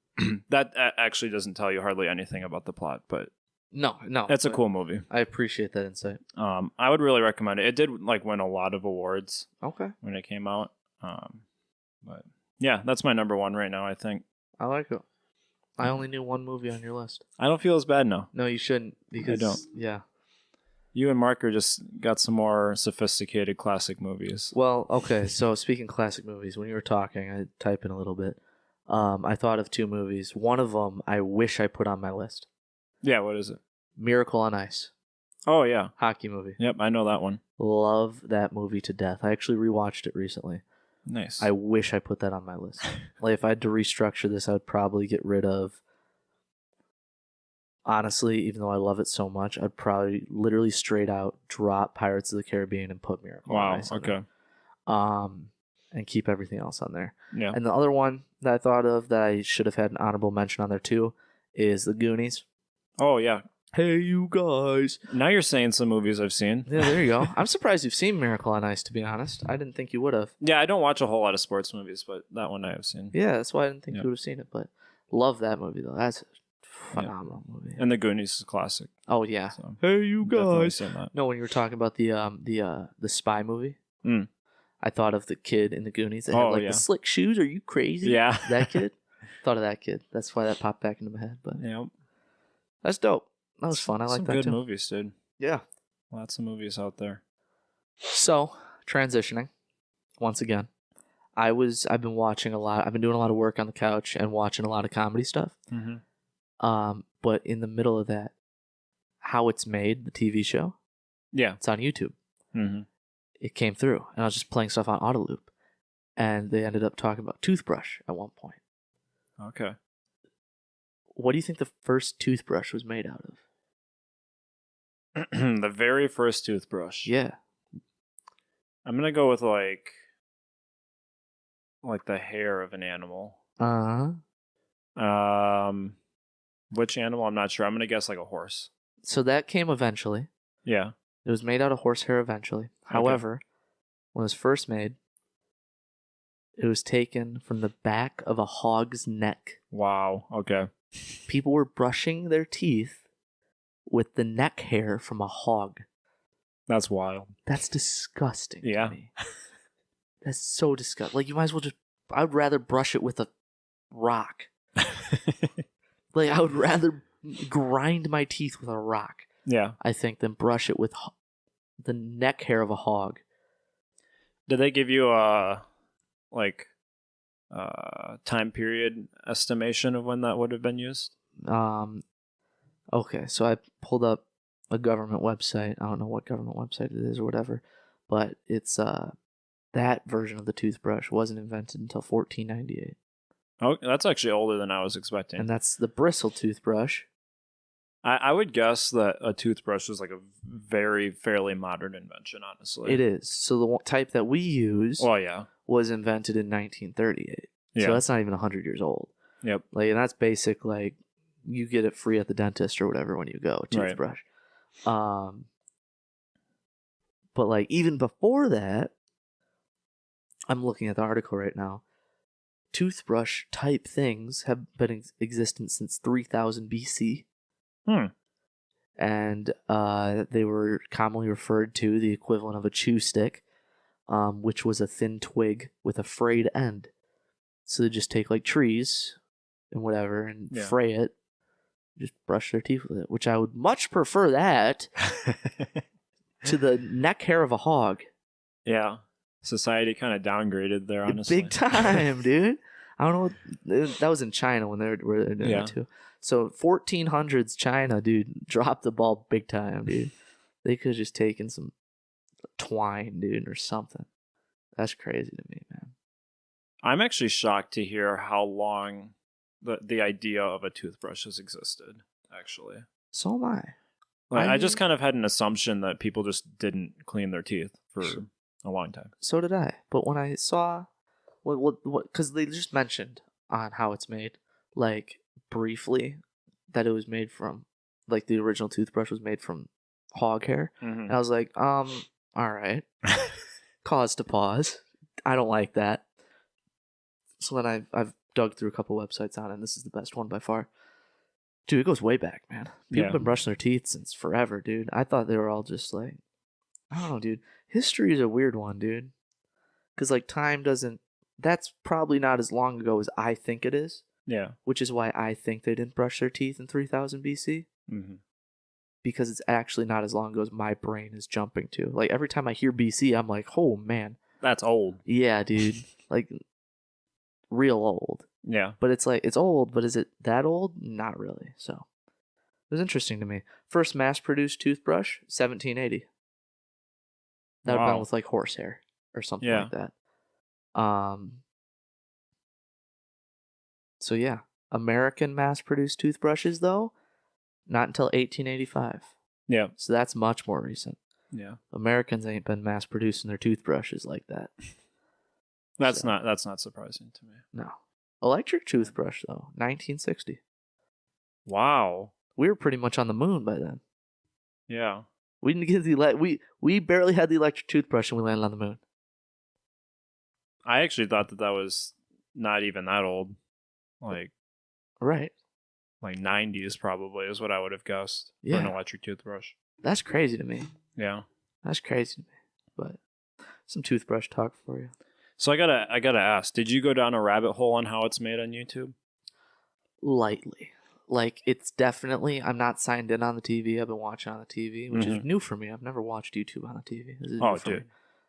Speaker 2: that actually doesn't tell you hardly anything about the plot, but
Speaker 1: No.
Speaker 2: it's a
Speaker 1: but
Speaker 2: cool movie.
Speaker 1: I appreciate that insight.
Speaker 2: I would really recommend it. It did like win a lot of awards
Speaker 1: Okay.
Speaker 2: when it came out. But yeah, that's my number 1 right now, I think.
Speaker 1: I like it. I only knew 1 movie on your list.
Speaker 2: I don't feel as bad now.
Speaker 1: No, you shouldn't. Because,
Speaker 2: don't.
Speaker 1: Yeah.
Speaker 2: You and Mark are just got some more sophisticated classic movies.
Speaker 1: Well, okay. So speaking classic movies, when you were talking, I type in a little bit. I thought of 2 movies. One of them I wish I put on my list.
Speaker 2: Yeah, what is it?
Speaker 1: Miracle on Ice.
Speaker 2: Oh, yeah.
Speaker 1: Hockey movie.
Speaker 2: Yep, I know that one.
Speaker 1: Love that movie to death. I actually rewatched it recently.
Speaker 2: Nice.
Speaker 1: I wish I put that on my list. Like if I had to restructure this, I would probably get rid of. Honestly, even though I love it so much, I'd probably literally straight out drop Pirates of the Caribbean and put Miracle on
Speaker 2: Wow,
Speaker 1: Ice on
Speaker 2: okay.
Speaker 1: there. And keep everything else on there.
Speaker 2: Yeah.
Speaker 1: And the other one that I thought of that I should have had an honorable mention on there too is The Goonies.
Speaker 2: Oh, yeah.
Speaker 1: Hey, you guys.
Speaker 2: Now you're saying some movies I've seen.
Speaker 1: Yeah, there you go. I'm surprised you've seen Miracle on Ice, to be honest. I didn't think you would have.
Speaker 2: Yeah, I don't watch a whole lot of sports movies, but that one I have seen.
Speaker 1: Yeah, that's why I didn't think
Speaker 2: Yeah.
Speaker 1: you would have seen it. But love that movie, though. That's a phenomenal movie.
Speaker 2: And The Goonies is a classic.
Speaker 1: Oh, yeah.
Speaker 2: So
Speaker 1: Hey, you
Speaker 2: definitely
Speaker 1: guys.
Speaker 2: seen that.
Speaker 1: No, when you were talking about the spy movie,
Speaker 2: Mm.
Speaker 1: I thought of the kid in the Goonies that had
Speaker 2: Oh,
Speaker 1: like
Speaker 2: yeah.
Speaker 1: the slick shoes. Are you crazy?
Speaker 2: Yeah.
Speaker 1: That kid. Thought of that kid. That's why that popped back into my head. But
Speaker 2: Yeah.
Speaker 1: that's dope. That was fun. I like
Speaker 2: Some
Speaker 1: that
Speaker 2: good
Speaker 1: too.
Speaker 2: movies, dude.
Speaker 1: Yeah.
Speaker 2: Lots of movies out there.
Speaker 1: So transitioning once again, I've been watching a lot. I've been doing a lot of work on the couch and watching a lot of comedy stuff. But in the middle of that, How It's Made, the TV show,
Speaker 2: Yeah.
Speaker 1: it's on YouTube.
Speaker 2: Mm-hmm.
Speaker 1: It came through, and I was just playing stuff on auto loop, and they ended up talking about toothbrush at one point.
Speaker 2: Okay.
Speaker 1: What do you think the first toothbrush was made out of?
Speaker 2: The very first toothbrush.
Speaker 1: Yeah.
Speaker 2: I'm gonna go with like the hair of an animal. Which animal? I'm not sure. I'm gonna guess like a horse.
Speaker 1: So that came eventually.
Speaker 2: Yeah.
Speaker 1: It was made out of horsehair eventually. However, when it was first made, it was taken from the back of a hog's neck.
Speaker 2: Wow. Okay.
Speaker 1: People were brushing their teeth with the neck hair from a hog.
Speaker 2: That's wild.
Speaker 1: That's disgusting
Speaker 2: Yeah.
Speaker 1: to me. That's so disgusting. Like, you might as well just... I would rather brush it with a rock. Like, I would rather grind my teeth with a rock,
Speaker 2: Yeah.
Speaker 1: I think, than brush it with the neck hair of a hog.
Speaker 2: Did they give you a time period estimation of when that would have been used?
Speaker 1: Okay, so I pulled up a government website. I don't know what government website it is or whatever, but it's that version of the toothbrush wasn't invented until 1498.
Speaker 2: Oh, that's actually older than I was expecting.
Speaker 1: And that's the bristle toothbrush.
Speaker 2: I would guess that a toothbrush is like a fairly modern invention, honestly.
Speaker 1: It is. So the type that we use was invented in 1938.
Speaker 2: Yeah.
Speaker 1: So that's not even 100 years old.
Speaker 2: Yep.
Speaker 1: Like, and that's basic, like, you get it free at the dentist or whatever when you go, toothbrush. Right. But, like, even before that, I'm looking at the article right now, toothbrush type things have been existent since 3000 BC. And they were commonly referred to the equivalent of a chew stick, which was a thin twig with a frayed end. So they just take like trees and whatever and fray it, just brush their teeth with it, which I would much prefer that to the neck hair of a hog.
Speaker 2: Yeah. Society kind of downgraded there, honestly.
Speaker 1: Big time, dude. I don't know. That was in China when they were doing it too. So 1400s China, dude, dropped the ball big time, dude. They could have just taken some twine, dude, or something. That's crazy to me, man.
Speaker 2: I'm actually shocked to hear how long the idea of a toothbrush has existed, actually.
Speaker 1: So am I.
Speaker 2: I just kind of had an assumption that people just didn't clean their teeth for a long time.
Speaker 1: So did I. But when I saw... Because they just mentioned on How It's Made, like, briefly, that it was made from, like, the original toothbrush was made from hog hair. Mm-hmm. And I was like, all right. Cause to pause. I don't like that. So then I've dug through a couple websites on it, and this is the best one by far. Dude, it goes way back, man. People have been brushing their teeth since forever, dude. I thought they were all just like, I don't know, dude. History is a weird one, dude. Because, like, time doesn't... That's probably not as long ago as I think it is.
Speaker 2: Yeah.
Speaker 1: Which is why I think they didn't brush their teeth in 3000 BC. Mm-hmm. Because it's actually not as long ago as my brain is jumping to. Like, every time I hear BC, I'm like, oh, man.
Speaker 2: That's old.
Speaker 1: Yeah, dude. Like, real old.
Speaker 2: Yeah.
Speaker 1: But it's like, it's old, but is it that old? Not really. So, it was interesting to me. First mass-produced toothbrush, 1780. That would have been with, like, horsehair or something like that. So yeah, American mass-produced toothbrushes though, not until 1885.
Speaker 2: Yeah.
Speaker 1: So that's much more recent.
Speaker 2: Yeah.
Speaker 1: Americans ain't been mass-producing their toothbrushes like that.
Speaker 2: That's not surprising to me.
Speaker 1: No. Electric toothbrush though, 1960.
Speaker 2: Wow.
Speaker 1: We were pretty much on the moon by then.
Speaker 2: Yeah.
Speaker 1: We didn't get we barely had the electric toothbrush and we landed on the moon.
Speaker 2: I actually thought that was not even that old. Like,
Speaker 1: right.
Speaker 2: Like 90s probably is what I would have guessed for an electric toothbrush.
Speaker 1: That's crazy to me.
Speaker 2: Yeah.
Speaker 1: That's crazy to me. But some toothbrush talk for you.
Speaker 2: So I gotta ask, did you go down a rabbit hole on How It's Made on YouTube?
Speaker 1: Lightly. Like, it's definitely, I'm not signed in on the TV. I've been watching on the TV, which is new for me. I've never watched YouTube on the TV. This is new for me.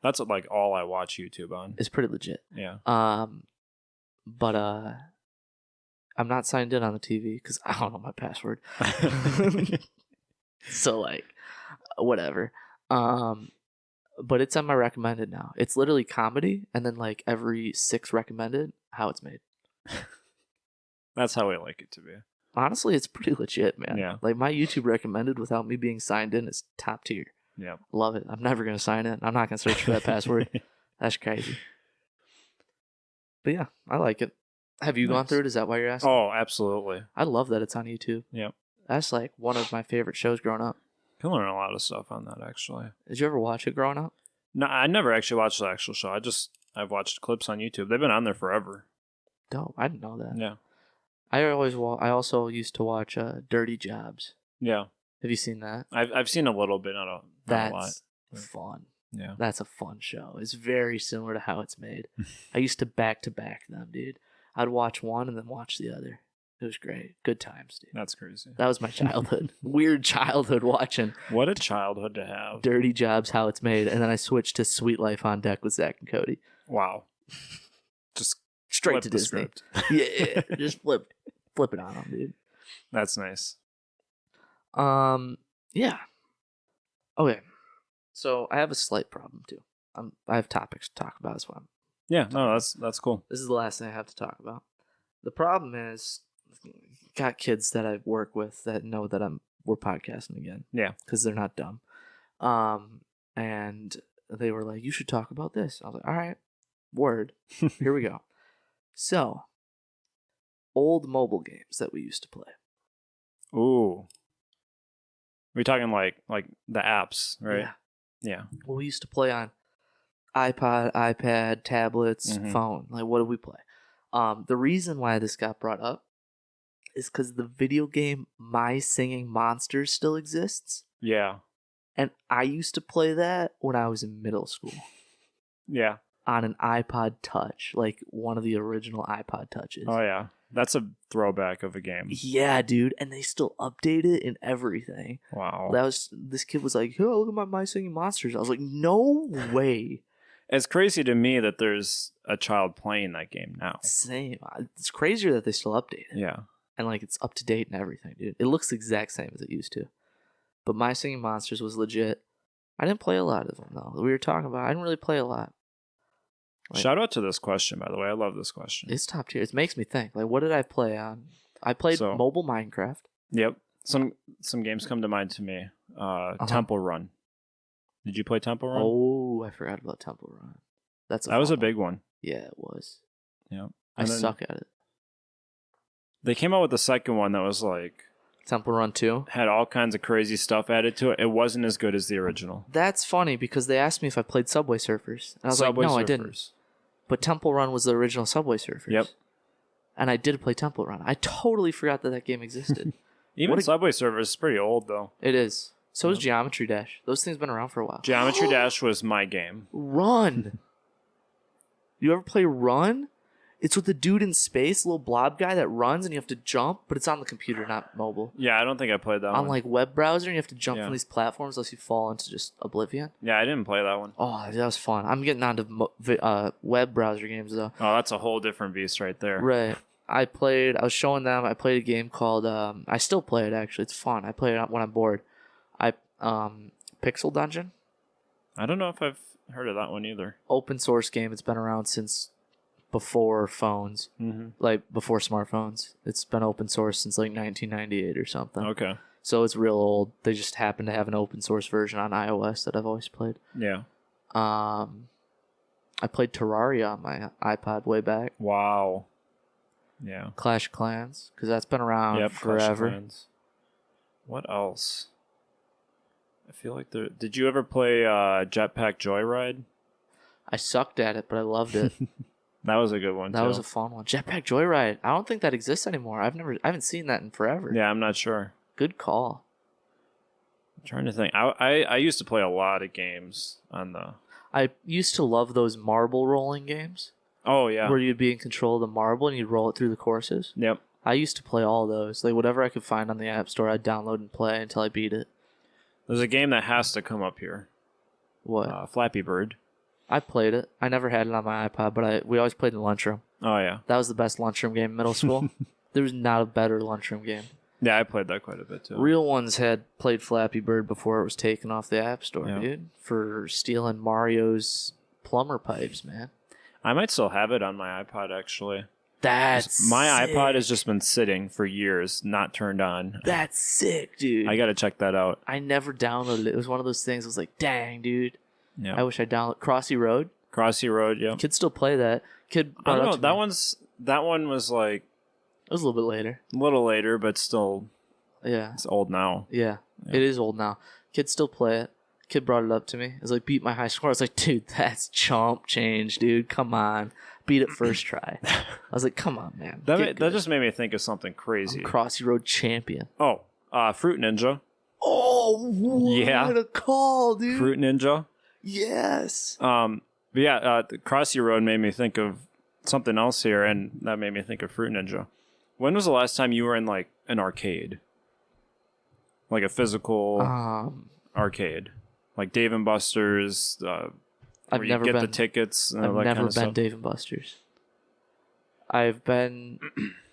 Speaker 2: That's like all I watch YouTube on.
Speaker 1: It's pretty legit.
Speaker 2: Yeah.
Speaker 1: But I'm not signed in on the TV because I don't know my password. So like, whatever. But it's on my recommended now. It's literally comedy, and then like every 6 recommended, how it's made.
Speaker 2: That's how I like it to be.
Speaker 1: Honestly, it's pretty legit, man.
Speaker 2: Yeah.
Speaker 1: Like my YouTube recommended without me being signed in is top tier.
Speaker 2: Yeah.
Speaker 1: Love it. I'm never gonna sign in. I'm not gonna search for that password. That's crazy. But yeah, I like it. Have you gone through it? Is that why you're asking?
Speaker 2: Oh, absolutely.
Speaker 1: I love that it's on YouTube.
Speaker 2: Yep.
Speaker 1: That's like one of my favorite shows growing up.
Speaker 2: You can learn a lot of stuff on that, actually.
Speaker 1: Did you ever watch it growing up?
Speaker 2: No, I never actually watched the actual show. I've watched clips on YouTube. They've been on there forever.
Speaker 1: Dope. I didn't know that.
Speaker 2: Yeah.
Speaker 1: I also used to watch Dirty Jobs.
Speaker 2: Yeah.
Speaker 1: Have you seen that?
Speaker 2: I've seen a little bit, not a lot.
Speaker 1: That's fun.
Speaker 2: Yeah.
Speaker 1: That's a fun show. It's very similar to how it's made. I used to back them, dude. I'd watch one and then watch the other. It was great. Good times, dude.
Speaker 2: That's crazy.
Speaker 1: That was my childhood. Weird childhood watching
Speaker 2: What a childhood to have.
Speaker 1: Dirty Jobs, how it's made. And then I switched to Sweet Life on Deck with Zach and Cody.
Speaker 2: Wow. Just
Speaker 1: Straight
Speaker 2: flip
Speaker 1: to
Speaker 2: the
Speaker 1: Disney.
Speaker 2: script.
Speaker 1: Yeah, just flip it on them, dude.
Speaker 2: That's nice.
Speaker 1: Yeah. Okay. So I have a slight problem too. I have topics to talk about as well.
Speaker 2: Yeah, no, that's cool.
Speaker 1: This is the last thing I have to talk about. The problem is, got kids that I work with that know that we're podcasting again.
Speaker 2: Yeah,
Speaker 1: because they're not dumb. And they were like, "You should talk about this." I was like, "All right, word. Here we go." So, old mobile games that we used to play.
Speaker 2: Ooh. We're talking like the apps, right?
Speaker 1: Yeah.
Speaker 2: Yeah.
Speaker 1: Well, we used to play on iPod, iPad, tablets, phone. Like, what did we play? The reason why this got brought up is because the video game My Singing Monsters still exists.
Speaker 2: Yeah.
Speaker 1: And I used to play that when I was in middle school.
Speaker 2: Yeah.
Speaker 1: On an iPod Touch, like one of the original iPod Touches.
Speaker 2: Oh, yeah. That's a throwback of a game.
Speaker 1: Yeah, dude. And they still update it and everything.
Speaker 2: Wow.
Speaker 1: This kid was like, "Oh, look at my Singing Monsters." I was like, "No way."
Speaker 2: It's crazy to me that there's a child playing that game now.
Speaker 1: Same. It's crazier that they still update it.
Speaker 2: Yeah.
Speaker 1: And like it's up to date and everything, dude. It looks the exact same as it used to. But My Singing Monsters was legit. I didn't play a lot of them though. We were talking about I didn't really play a lot. Like,
Speaker 2: shout out to this question, by the way. I love this question.
Speaker 1: It's top tier. It makes me think. Like, what did I play on? I played mobile Minecraft.
Speaker 2: Yep. Some games come to mind to me. Temple Run. Did you play Temple Run?
Speaker 1: Oh, I forgot about Temple Run.
Speaker 2: That was a big one.
Speaker 1: Yeah, it was.
Speaker 2: Yeah.
Speaker 1: I suck at it.
Speaker 2: They came out with the second one that was like
Speaker 1: Temple Run 2
Speaker 2: had all kinds of crazy stuff added to it. It wasn't as good as the original.
Speaker 1: That's funny because they asked me if I played Subway Surfers. And I was like, no, I didn't. But Temple Run was the original Subway Surfers.
Speaker 2: Yep.
Speaker 1: And I did play Temple Run. I totally forgot that game existed.
Speaker 2: Even Subway Surfers is pretty old, though.
Speaker 1: It is. So is Geometry Dash. Those things been around for a while.
Speaker 2: Geometry Dash was my game.
Speaker 1: Run! You ever play Run? It's with the dude in space, little blob guy that runs and you have to jump, but it's on the computer, not mobile.
Speaker 2: Yeah, I don't think I played that one.
Speaker 1: On like web browser, and you have to jump from these platforms unless you fall into just oblivion.
Speaker 2: Yeah, I didn't play that one.
Speaker 1: Oh, that was fun. I'm getting onto web browser games though.
Speaker 2: Oh, that's a whole different beast right there.
Speaker 1: Right. I was showing them, I played a game called, I still play it actually, it's fun. I play it when I'm bored. Pixel Dungeon.
Speaker 2: I don't know if I've heard of that one either.
Speaker 1: Open source game, it's been around since before phones, like before smartphones. It's been open source since like 1998 or something.
Speaker 2: Okay.
Speaker 1: So it's real old. They just happen to have an open source version on iOS that I've always played.
Speaker 2: Yeah.
Speaker 1: I played Terraria on my iPod way back.
Speaker 2: Wow. Yeah.
Speaker 1: Clash of Clans, because that's been around forever.
Speaker 2: What else? I feel like there. Did you ever play Jetpack Joyride?
Speaker 1: I sucked at it, but I loved it.
Speaker 2: That was a good one.
Speaker 1: That was a fun one. Jetpack Joyride. I don't think that exists anymore. I haven't seen that in forever.
Speaker 2: Yeah, I'm not sure.
Speaker 1: Good call.
Speaker 2: I'm trying to think. I used to play a lot of games on the.
Speaker 1: I used to love those marble rolling games.
Speaker 2: Oh yeah.
Speaker 1: Where you'd be in control of the marble and you'd roll it through the courses.
Speaker 2: Yep.
Speaker 1: I used to play all those. Like whatever I could find on the App Store, I'd download and play until I beat it.
Speaker 2: There's a game that has to come up here.
Speaker 1: What?
Speaker 2: Flappy Bird.
Speaker 1: I played it. I never had it on my iPod, but we always played in the lunchroom.
Speaker 2: Oh, yeah.
Speaker 1: That was the best lunchroom game in middle school. There was not a better lunchroom game.
Speaker 2: Yeah, I played that quite a bit, too.
Speaker 1: Real ones had played Flappy Bird before it was taken off the App Store,
Speaker 2: Yeah.
Speaker 1: dude, for stealing Mario's plumber pipes, man.
Speaker 2: I might still have it on my iPod, actually.
Speaker 1: That's
Speaker 2: My
Speaker 1: sick.
Speaker 2: iPod has just been sitting for years, not turned on.
Speaker 1: That's sick, dude.
Speaker 2: I got to check that out.
Speaker 1: I never downloaded it. It was one of those things. I was like, dang, dude.
Speaker 2: Yeah.
Speaker 1: I wish I downloaded Crossy Road.
Speaker 2: Crossy Road, yeah.
Speaker 1: Kids still play that. Kid
Speaker 2: I
Speaker 1: brought
Speaker 2: don't
Speaker 1: it
Speaker 2: know.
Speaker 1: up to me.
Speaker 2: That one was like
Speaker 1: It was a little bit later.
Speaker 2: a little later, but still,
Speaker 1: Yeah.
Speaker 2: it's old now.
Speaker 1: Yeah. It is old now. Kids still play it. Kid brought it up to me. It was like, beat my high score. I was like, dude, that's chomp change, dude. Come on. Beat it first try. I was like, come on, man.
Speaker 2: That just made me think of something crazy.
Speaker 1: Crossy Road champion.
Speaker 2: Oh, Fruit Ninja.
Speaker 1: Oh, what
Speaker 2: Yeah.
Speaker 1: a call, dude.
Speaker 2: Fruit Ninja.
Speaker 1: Yes.
Speaker 2: But yeah, the Crossy Road made me think of something else here, and that made me think of Fruit Ninja. When was the last time you were in like an arcade? Like a physical arcade? Like Dave and Buster's,
Speaker 1: I've
Speaker 2: where
Speaker 1: never
Speaker 2: you get
Speaker 1: been.
Speaker 2: the tickets and
Speaker 1: I've
Speaker 2: all that
Speaker 1: never
Speaker 2: kind of
Speaker 1: been
Speaker 2: stuff.
Speaker 1: Dave and Buster's. I've been,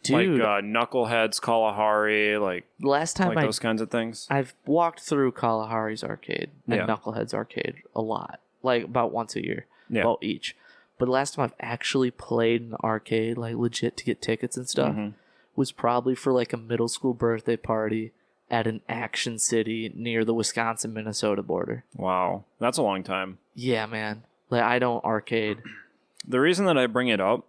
Speaker 1: dude.
Speaker 2: Like Knuckleheads, Kalahari, like
Speaker 1: last time
Speaker 2: those kinds of things.
Speaker 1: I've walked through Kalahari's arcade and
Speaker 2: Yeah.
Speaker 1: Knucklehead's arcade a lot, like about once a year,
Speaker 2: Yeah.
Speaker 1: well each. But the last time I've actually played in the arcade, like legit to get tickets and stuff, was probably for like a middle school birthday party at an Action City near the Wisconsin-Minnesota border.
Speaker 2: Wow, that's a long time.
Speaker 1: Yeah, man. Like I don't arcade.
Speaker 2: The reason that I bring it up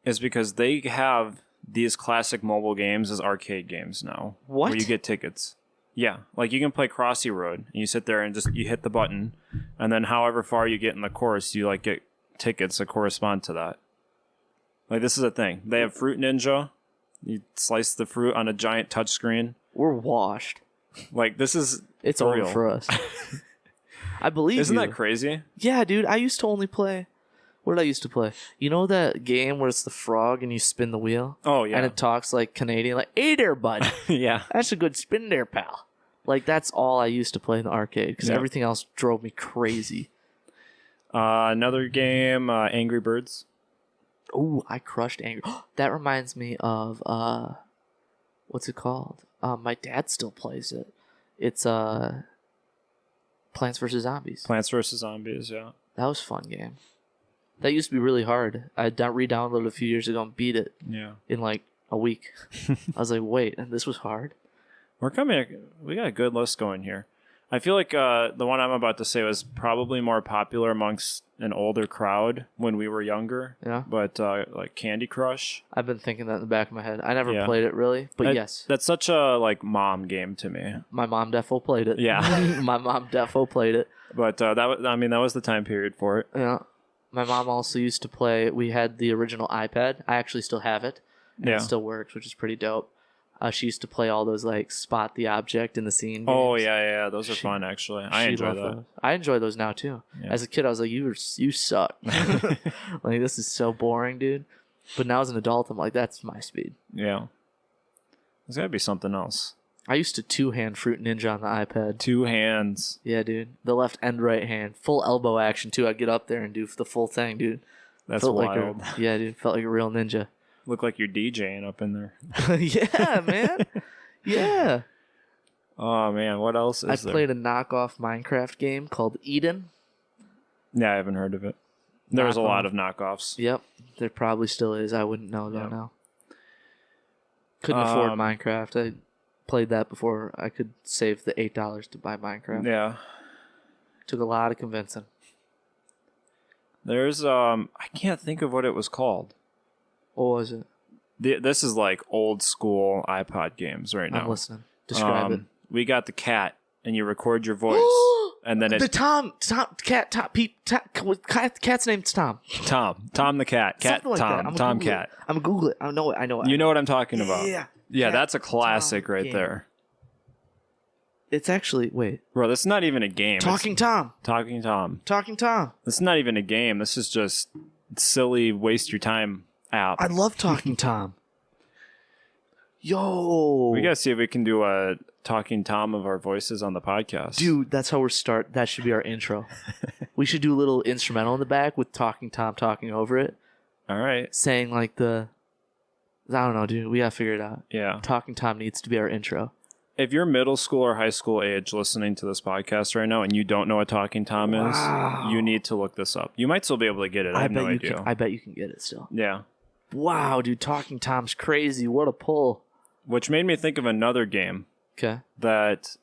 Speaker 2: is because they have these classic mobile games as arcade games now.
Speaker 1: What?
Speaker 2: Where you get tickets. Yeah, like you can play Crossy Road, and you sit there and just you hit the button, and then however far you get in the course, you like get tickets that correspond to that. Like this is a thing. They have Fruit Ninja. You slice the fruit on a giant touchscreen.
Speaker 1: We're washed.
Speaker 2: Like this is
Speaker 1: It's
Speaker 2: for
Speaker 1: over
Speaker 2: real.
Speaker 1: for us. I believe
Speaker 2: Isn't
Speaker 1: you.
Speaker 2: that crazy?
Speaker 1: Yeah, dude. I used to only play. What did I used to play? You know that game where it's the frog and you spin the wheel?
Speaker 2: Oh yeah,
Speaker 1: And it talks like Canadian, like, hey there, bud.
Speaker 2: yeah.
Speaker 1: That's a good spin there, pal. Like, that's all I used to play in the arcade because
Speaker 2: Yeah.
Speaker 1: everything else drove me crazy.
Speaker 2: Another game, Angry Birds.
Speaker 1: Ooh, I crushed Angry. That reminds me of, what's it called? My dad still plays it. It's Plants vs. Zombies.
Speaker 2: Plants vs. Zombies, yeah.
Speaker 1: That was a fun game. That used to be really hard. I re-downloaded it a few years ago and beat it
Speaker 2: Yeah.
Speaker 1: in like a week. I was like, wait, and this was hard?
Speaker 2: We got a good list going here. I feel like the one I'm about to say was probably more popular amongst an older crowd when we were younger.
Speaker 1: Yeah.
Speaker 2: But like Candy Crush.
Speaker 1: I've been thinking that in the back of my head. I never
Speaker 2: Yeah.
Speaker 1: played it really, but yes.
Speaker 2: That's such a like mom game to me.
Speaker 1: My mom defo played it.
Speaker 2: Yeah.
Speaker 1: My mom defo played it.
Speaker 2: But that was the time period for it.
Speaker 1: Yeah. My mom also used to play. We had the original iPad. I actually still have it. And
Speaker 2: Yeah.
Speaker 1: It still works, which is pretty dope. She used to play all those like spot the object in the scene.
Speaker 2: Oh
Speaker 1: games.
Speaker 2: yeah, those are fun actually. I
Speaker 1: She
Speaker 2: enjoy
Speaker 1: loved
Speaker 2: that.
Speaker 1: those. I enjoy those now too.
Speaker 2: Yeah.
Speaker 1: As a kid, I was like, you suck. Like this is so boring, dude. But now as an adult, I'm like, that's my speed.
Speaker 2: Yeah. There's gotta be something else.
Speaker 1: I used to two-hand Fruit Ninja on the iPad.
Speaker 2: 2 hands.
Speaker 1: Yeah, dude. The left and right hand. Full elbow action, too. I'd get up there and do the full thing, dude.
Speaker 2: That's
Speaker 1: Felt
Speaker 2: wild.
Speaker 1: yeah, dude. Felt like a real ninja.
Speaker 2: Look like you're DJing up in there.
Speaker 1: Yeah, man. Yeah.
Speaker 2: Oh man, what else
Speaker 1: I
Speaker 2: is there?
Speaker 1: played a knockoff Minecraft game called Eden.
Speaker 2: Yeah, I haven't heard of it. There was a
Speaker 1: Knockoff.
Speaker 2: lot of knockoffs.
Speaker 1: Yep. There probably still is. I wouldn't know, though,
Speaker 2: Yeah.
Speaker 1: now. Couldn't afford
Speaker 2: Um,
Speaker 1: Minecraft. I played that before I could save the $8 to buy Minecraft.
Speaker 2: Yeah.
Speaker 1: Took a lot of convincing.
Speaker 2: There's I can't think of what it was called.
Speaker 1: What was it?
Speaker 2: This is like old school iPod games right now.
Speaker 1: I'm listening. Describe it.
Speaker 2: We got the cat, and you record your voice, and then
Speaker 1: The Tom cat's name's Tom.
Speaker 2: Tom the cat,
Speaker 1: Something like that.
Speaker 2: Tom,
Speaker 1: I'm gonna
Speaker 2: Tom
Speaker 1: Google
Speaker 2: cat.
Speaker 1: it. I'm gonna Google it. I know it. I know it.
Speaker 2: You know what I'm talking about?
Speaker 1: Yeah.
Speaker 2: Yeah,
Speaker 1: Cat
Speaker 2: that's a classic
Speaker 1: Tom
Speaker 2: right
Speaker 1: game.
Speaker 2: there,
Speaker 1: It's actually
Speaker 2: bro. This is not even a game. It's
Speaker 1: Talking Tom.
Speaker 2: Talking Tom.
Speaker 1: Talking Tom.
Speaker 2: This is not even a game. This is just silly waste your time app.
Speaker 1: I love Talking Tom. Yo.
Speaker 2: We gotta see if we can do a Talking Tom of our voices on the podcast.
Speaker 1: Dude, that's how we're start. That should be our intro. We should do a little instrumental in the back with Talking Tom talking over it,
Speaker 2: All right.
Speaker 1: saying like I don't know, dude. We gotta figure it out.
Speaker 2: Yeah.
Speaker 1: Talking Tom needs to be our intro.
Speaker 2: If you're middle school or high school age listening to this podcast right now and you don't know what Talking Tom is, you need to look this up. You might still be able to get it. I have no idea.
Speaker 1: I bet you can get it still.
Speaker 2: Yeah.
Speaker 1: Wow, dude. Talking Tom's crazy. What a pull.
Speaker 2: Which made me think of another game
Speaker 1: Okay.
Speaker 2: that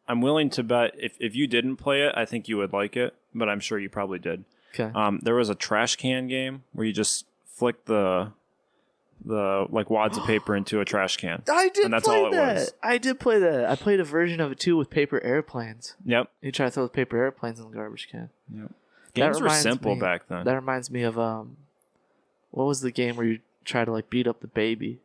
Speaker 2: I'm willing to bet if you didn't play it, I think you would like it, but I'm sure you probably did.
Speaker 1: Okay.
Speaker 2: There was a trash can game where you just flick the like wads of paper into a trash can.
Speaker 1: I did
Speaker 2: and that's
Speaker 1: play
Speaker 2: all it
Speaker 1: that.
Speaker 2: was.
Speaker 1: I did play that. I played a version of it too with paper airplanes.
Speaker 2: Yep.
Speaker 1: You try to throw the paper airplanes in the garbage can.
Speaker 2: Yep. Games were simple back then.
Speaker 1: That reminds me of what was the game where you try to like beat up the baby?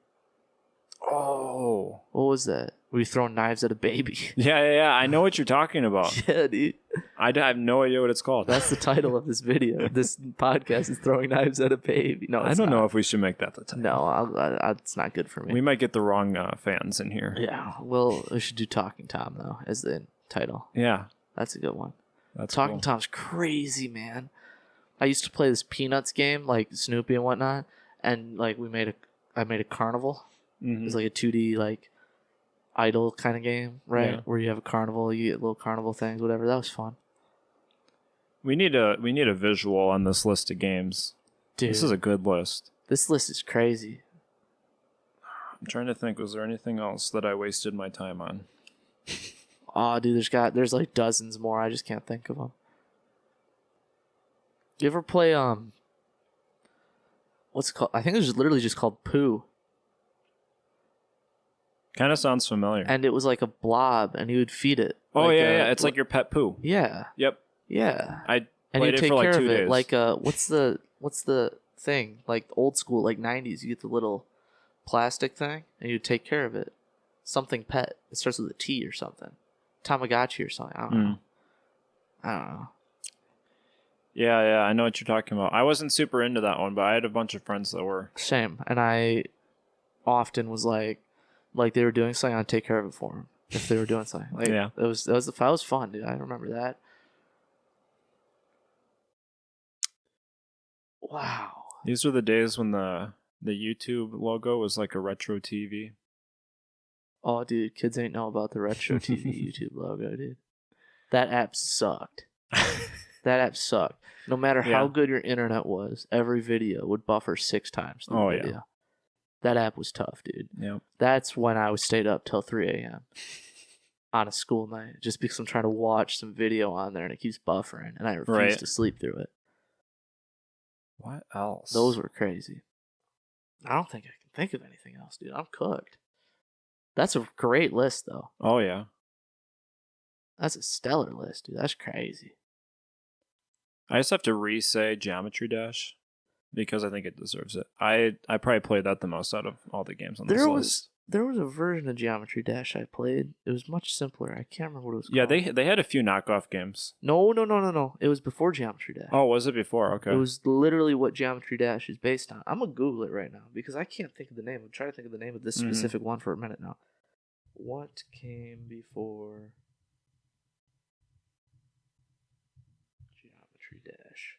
Speaker 2: Oh.
Speaker 1: What was that? Where you throw knives at a baby?
Speaker 2: Yeah. I know what you're talking about.
Speaker 1: Yeah, dude.
Speaker 2: I have no idea what it's called.
Speaker 1: That's the title of this video. This podcast is throwing knives at a baby. No,
Speaker 2: I don't know if we should make that the title.
Speaker 1: No, it's not good for me.
Speaker 2: We might get the wrong fans in here.
Speaker 1: Yeah, well, we should do Talking Tom though as the title.
Speaker 2: Yeah,
Speaker 1: that's a good one.
Speaker 2: That's
Speaker 1: Talking
Speaker 2: cool.
Speaker 1: Tom's crazy, man. I used to play this Peanuts game, like Snoopy and whatnot, and like I made a carnival.
Speaker 2: Mm-hmm.
Speaker 1: It was like a 2D like idle kind of game, right?
Speaker 2: Yeah.
Speaker 1: Where you have a carnival, you get little carnival things, whatever. That was fun.
Speaker 2: We need a visual on this list of games.
Speaker 1: Dude,
Speaker 2: this is a good list.
Speaker 1: This list is crazy.
Speaker 2: I'm trying to think. Was there anything else that I wasted my time on?
Speaker 1: Oh, dude, there's like dozens more. I just can't think of them. You ever play what's it called? I think it was literally just called Pooh.
Speaker 2: Kind of sounds familiar.
Speaker 1: And it was like a blob, and you would feed it.
Speaker 2: Oh
Speaker 1: like
Speaker 2: yeah. It's like your pet poo.
Speaker 1: Yeah.
Speaker 2: Yep.
Speaker 1: Yeah.
Speaker 2: I
Speaker 1: and
Speaker 2: played
Speaker 1: you
Speaker 2: it
Speaker 1: take
Speaker 2: for like
Speaker 1: care
Speaker 2: 2
Speaker 1: of
Speaker 2: days.
Speaker 1: it. Like what's the thing? Like old school, like 90s. You get the little plastic thing, and you take care of it. Something pet. It starts with a T or something. Tamagotchi or something. I don't know. I don't know.
Speaker 2: Yeah. I know what you're talking about. I wasn't super into that one, but I had a bunch of friends that were.
Speaker 1: Same. And I often was like they were doing something, I'd take care of it for them if they were doing something. Like,
Speaker 2: Yeah.
Speaker 1: That was fun, dude. I remember that. Wow.
Speaker 2: These were the days when the YouTube logo was like a retro TV.
Speaker 1: Oh, dude, kids ain't know about the retro TV YouTube logo, dude. That app sucked. That app sucked. No matter how good your internet was, every video would buffer 6 times.
Speaker 2: Oh,
Speaker 1: video.
Speaker 2: yeah.
Speaker 1: That app was tough, dude.
Speaker 2: Yep.
Speaker 1: That's when I was stayed up till 3 a.m. on a school night, just because I'm trying to watch some video on there and it keeps buffering, and I refuse to sleep through it.
Speaker 2: What else?
Speaker 1: Those were crazy. I don't think I can think of anything else, dude. I'm cooked. That's a great list, though.
Speaker 2: Oh, yeah.
Speaker 1: That's a stellar list, dude. That's crazy.
Speaker 2: I just have to re-say Geometry Dash because I think it deserves it. I probably played that the most out of all the games on this list.
Speaker 1: There was a version of Geometry Dash I played. It was much simpler. I can't remember what it was called.
Speaker 2: Yeah, they had a few knockoff games.
Speaker 1: No. It was before Geometry Dash.
Speaker 2: Oh, was it before? Okay.
Speaker 1: It was literally what Geometry Dash is based on. I'm going to Google it right now because I can't think of the name. I'm trying to think of the name of this specific one for a minute now. What came before Geometry Dash?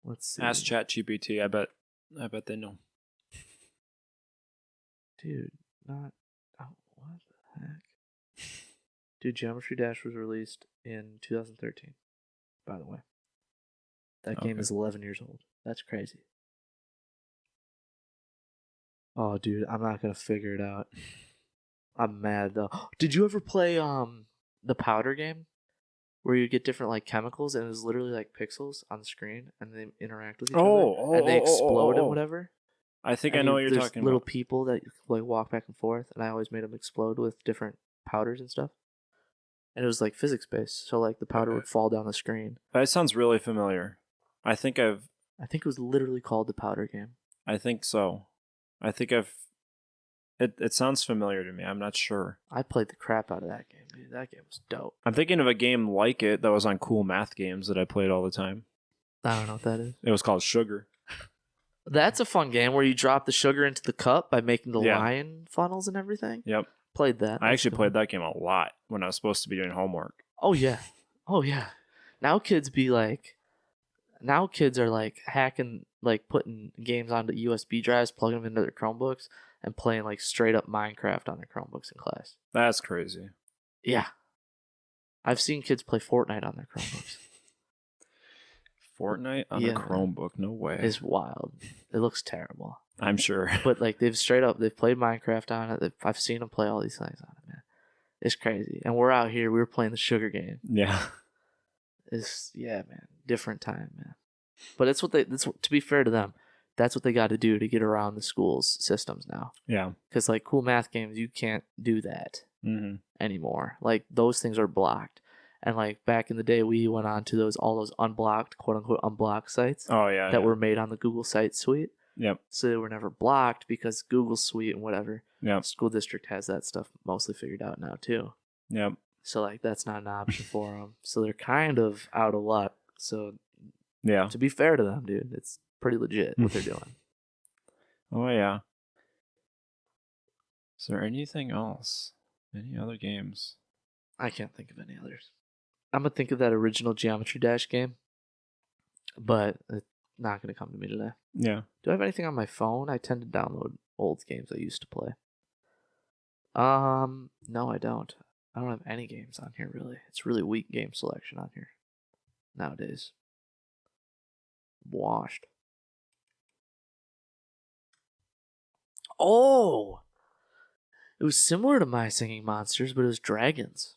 Speaker 1: Let's see.
Speaker 2: Ask ChatGPT. I bet they know.
Speaker 1: Dude, what the heck? Dude, Geometry Dash was released in 2013, by the way. That game is 11 years old. That's crazy. Oh, dude, I'm not going to figure it out. I'm mad, though. Did you ever play the Powder game? Where you get different like chemicals, and it was literally like pixels on the screen, and they interact with each other, and they explode and whatever.
Speaker 2: I think I know what you're talking
Speaker 1: little
Speaker 2: about.
Speaker 1: people that like walk back and forth, and I always made them explode with different powders and stuff. And it was like physics based, so like the powder would fall down the screen.
Speaker 2: That sounds really familiar. I think it
Speaker 1: was literally called the Powder game.
Speaker 2: I think so. It sounds familiar to me. I'm not sure.
Speaker 1: I played the crap out of that game, dude. That game was dope.
Speaker 2: I'm thinking of a game like it that was on Cool Math Games that I played all the time.
Speaker 1: I don't know what that is.
Speaker 2: It was called Sugar.
Speaker 1: That's a fun game where you drop the sugar into the cup by making the line funnels and everything.
Speaker 2: Yep.
Speaker 1: Played that.
Speaker 2: I actually played that game a lot when I was supposed to be doing homework.
Speaker 1: Oh, yeah. Now, Now kids are like hacking, like putting games onto USB drives, plugging them into their Chromebooks, and playing like straight up Minecraft on their Chromebooks in class.
Speaker 2: That's crazy.
Speaker 1: Yeah. I've seen kids play Fortnite on their Chromebooks.
Speaker 2: Fortnite on a Chromebook? No way.
Speaker 1: It's wild. It looks terrible.
Speaker 2: I'm sure.
Speaker 1: But like they've played Minecraft on it. I've seen them play all these things on it, man. It's crazy. And we're out here, we were playing the sugar game.
Speaker 2: Yeah.
Speaker 1: Man. Different time, man. But to be fair to them, that's what they got to do to get around the school's systems now. Yeah. Because like cool math games, you can't do that anymore. Like those things are blocked. And like back in the day, we went on to all those unblocked, quote unquote, unblocked sites. Oh yeah. That were made on the Google Site Suite. Yep. So they were never blocked because Google Suite and whatever. Yep. School district has that stuff mostly figured out now too. Yep. So like that's not an option for them. So they're kind of out of luck. So yeah. To be fair to them, dude, it's pretty legit what they're doing.
Speaker 2: Oh yeah. Is there anything else? Any other games?
Speaker 1: I can't think of any others. I'm gonna think of that original Geometry Dash game, but it's not gonna come to me today. Yeah. Do I have anything on my phone? I tend to download old games I used to play. No, I don't. I don't have any games on here really. It's really weak game selection on here nowadays. Washed. Oh, it was similar to My Singing Monsters, but it was dragons.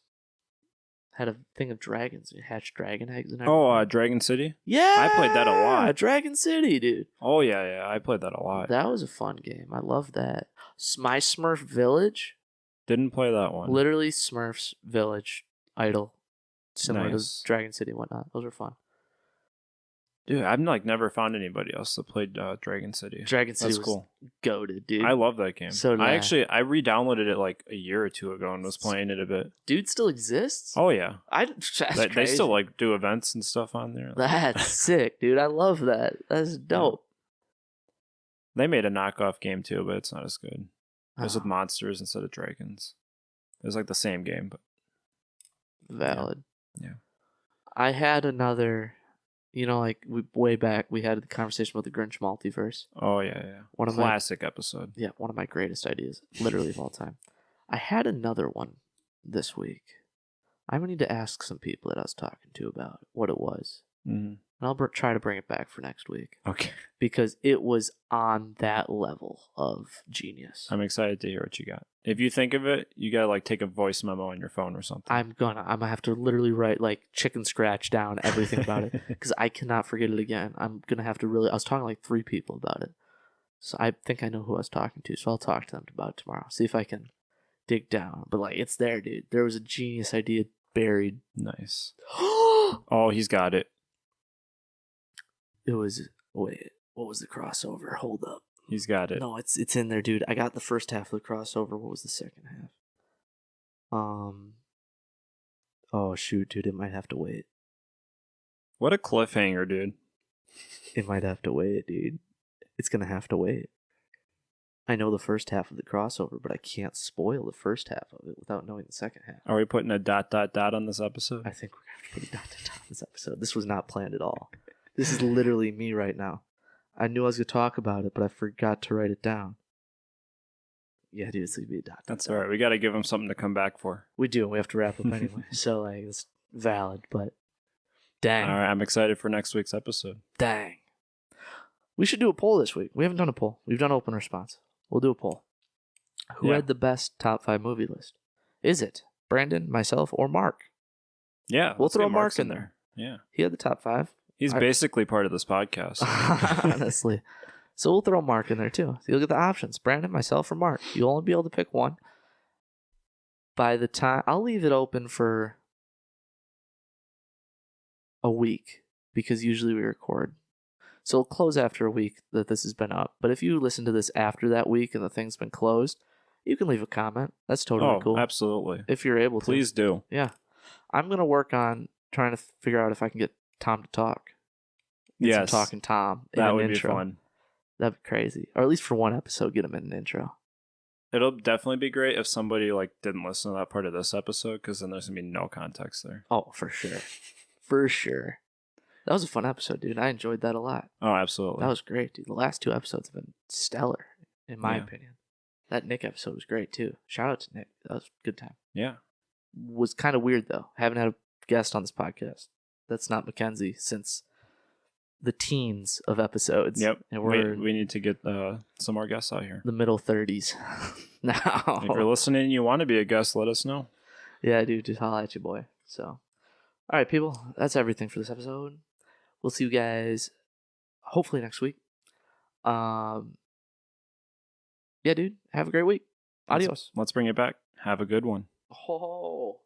Speaker 1: Had a thing of dragons. You hatched dragon eggs and everything.
Speaker 2: Oh, Dragon City?
Speaker 1: Yeah!
Speaker 2: I played that a lot.
Speaker 1: Dragon City, dude.
Speaker 2: Oh, yeah. I played that a lot.
Speaker 1: That was a fun game. I love that. My Smurf Village.
Speaker 2: Didn't play that one.
Speaker 1: Literally Smurf's Village idle. Similar to Dragon City and whatnot. Those are fun.
Speaker 2: Dude, I've like never found anybody else that played Dragon City.
Speaker 1: Dragon City was cool. Goated, dude.
Speaker 2: I love that game. So I re-downloaded it like a year or two ago and was playing it a bit.
Speaker 1: Dude, still exists?
Speaker 2: Oh yeah.
Speaker 1: They
Speaker 2: still like do events and stuff on there.
Speaker 1: That's sick, dude. I love that. That's dope.
Speaker 2: They made a knockoff game too, but it's not as good. It was with monsters instead of dragons. It was like the same game, but
Speaker 1: valid. Yeah. I had another. You know, like way back, we had the conversation about the Grinch multiverse.
Speaker 2: Oh yeah. One of classic episode.
Speaker 1: Yeah, one of my greatest ideas, literally of all time. I had another one this week. I'm gonna need to ask some people that I was talking to about what it was, and I'll try to bring it back for next week. Okay. Because it was on that level of genius.
Speaker 2: I'm excited to hear what you got. If you think of it, you gotta like take a voice memo on your phone or something.
Speaker 1: I'm gonna have to literally write like chicken scratch down everything about it because I cannot forget it again. I'm gonna have to really. I was talking to like 3 people about it, so I think I know who I was talking to. So I'll talk to them about it tomorrow. See if I can dig down. But like, it's there, dude. There was a genius idea buried.
Speaker 2: Nice. Oh, he's got it.
Speaker 1: It was what was the crossover? Hold up.
Speaker 2: He's got it.
Speaker 1: No, it's in there, dude. I got the first half of the crossover. What was the second half? Oh shoot, dude, it might have to wait.
Speaker 2: What a cliffhanger, dude.
Speaker 1: It might have to wait, dude. It's gonna have to wait. I know the first half of the crossover, but I can't spoil the first half of it without knowing the second half.
Speaker 2: Are we putting a ... on this episode?
Speaker 1: I think we're gonna have to put a ... on this episode. This was not planned at all. This is literally me right now. I knew I was going to talk about it, but I forgot to write it down. Yeah, dude, it's going to be a ...
Speaker 2: That's all right. We got to give him something to come back for.
Speaker 1: We do. We have to wrap up anyway. So, like, it's valid, but dang.
Speaker 2: All right, I'm excited for next week's episode.
Speaker 1: Dang. We should do a poll this week. We haven't done a poll. We've done open response. We'll do a poll. Who had the best top 5 movie list? Is it Brandon, myself, or Mark?
Speaker 2: Yeah.
Speaker 1: We'll throw Mark in there.
Speaker 2: Yeah.
Speaker 1: He had the top 5.
Speaker 2: He's basically part of this podcast.
Speaker 1: Honestly. So we'll throw Mark in there too. So you'll get the options. Brandon, myself, or Mark. You'll only be able to pick one. By the time... I'll leave it open for a week. Because usually we record. So it'll close after a week that this has been up. But if you listen to this after that week and the thing's been closed, you can leave a comment. That's totally cool.
Speaker 2: Absolutely.
Speaker 1: If you're able to.
Speaker 2: Please do.
Speaker 1: Yeah. I'm going to work on trying to figure out if I can get Tom to talk. Yes. Talking Tom.
Speaker 2: That would be fun.
Speaker 1: That'd be crazy. Or at least for one episode, get him in an intro.
Speaker 2: It'll definitely be great if somebody like didn't listen to that part of this episode, because then there's going to be no context there.
Speaker 1: Oh, for sure. for sure. That was a fun episode, dude. I enjoyed that a lot.
Speaker 2: Oh, absolutely.
Speaker 1: That was great, dude. The last 2 episodes have been stellar, in my
Speaker 2: Yeah.
Speaker 1: opinion. That Nick episode was great, too. Shout out to Nick. That was a good time.
Speaker 2: Yeah.
Speaker 1: Was kind of weird, though. Haven't had a guest on this podcast that's not Mackenzie since the teens of episodes.
Speaker 2: Yep.
Speaker 1: And we're
Speaker 2: we need to get some more guests out here.
Speaker 1: the middle 30s now.
Speaker 2: If you're listening and you want to be a guest, let us know.
Speaker 1: Yeah, dude, just holla at you, boy. So, all right, people, that's everything for this episode. We'll see you guys hopefully next week. Yeah, dude, have a great week. Adios.
Speaker 2: Let's bring it back. Have a good one.
Speaker 1: Oh.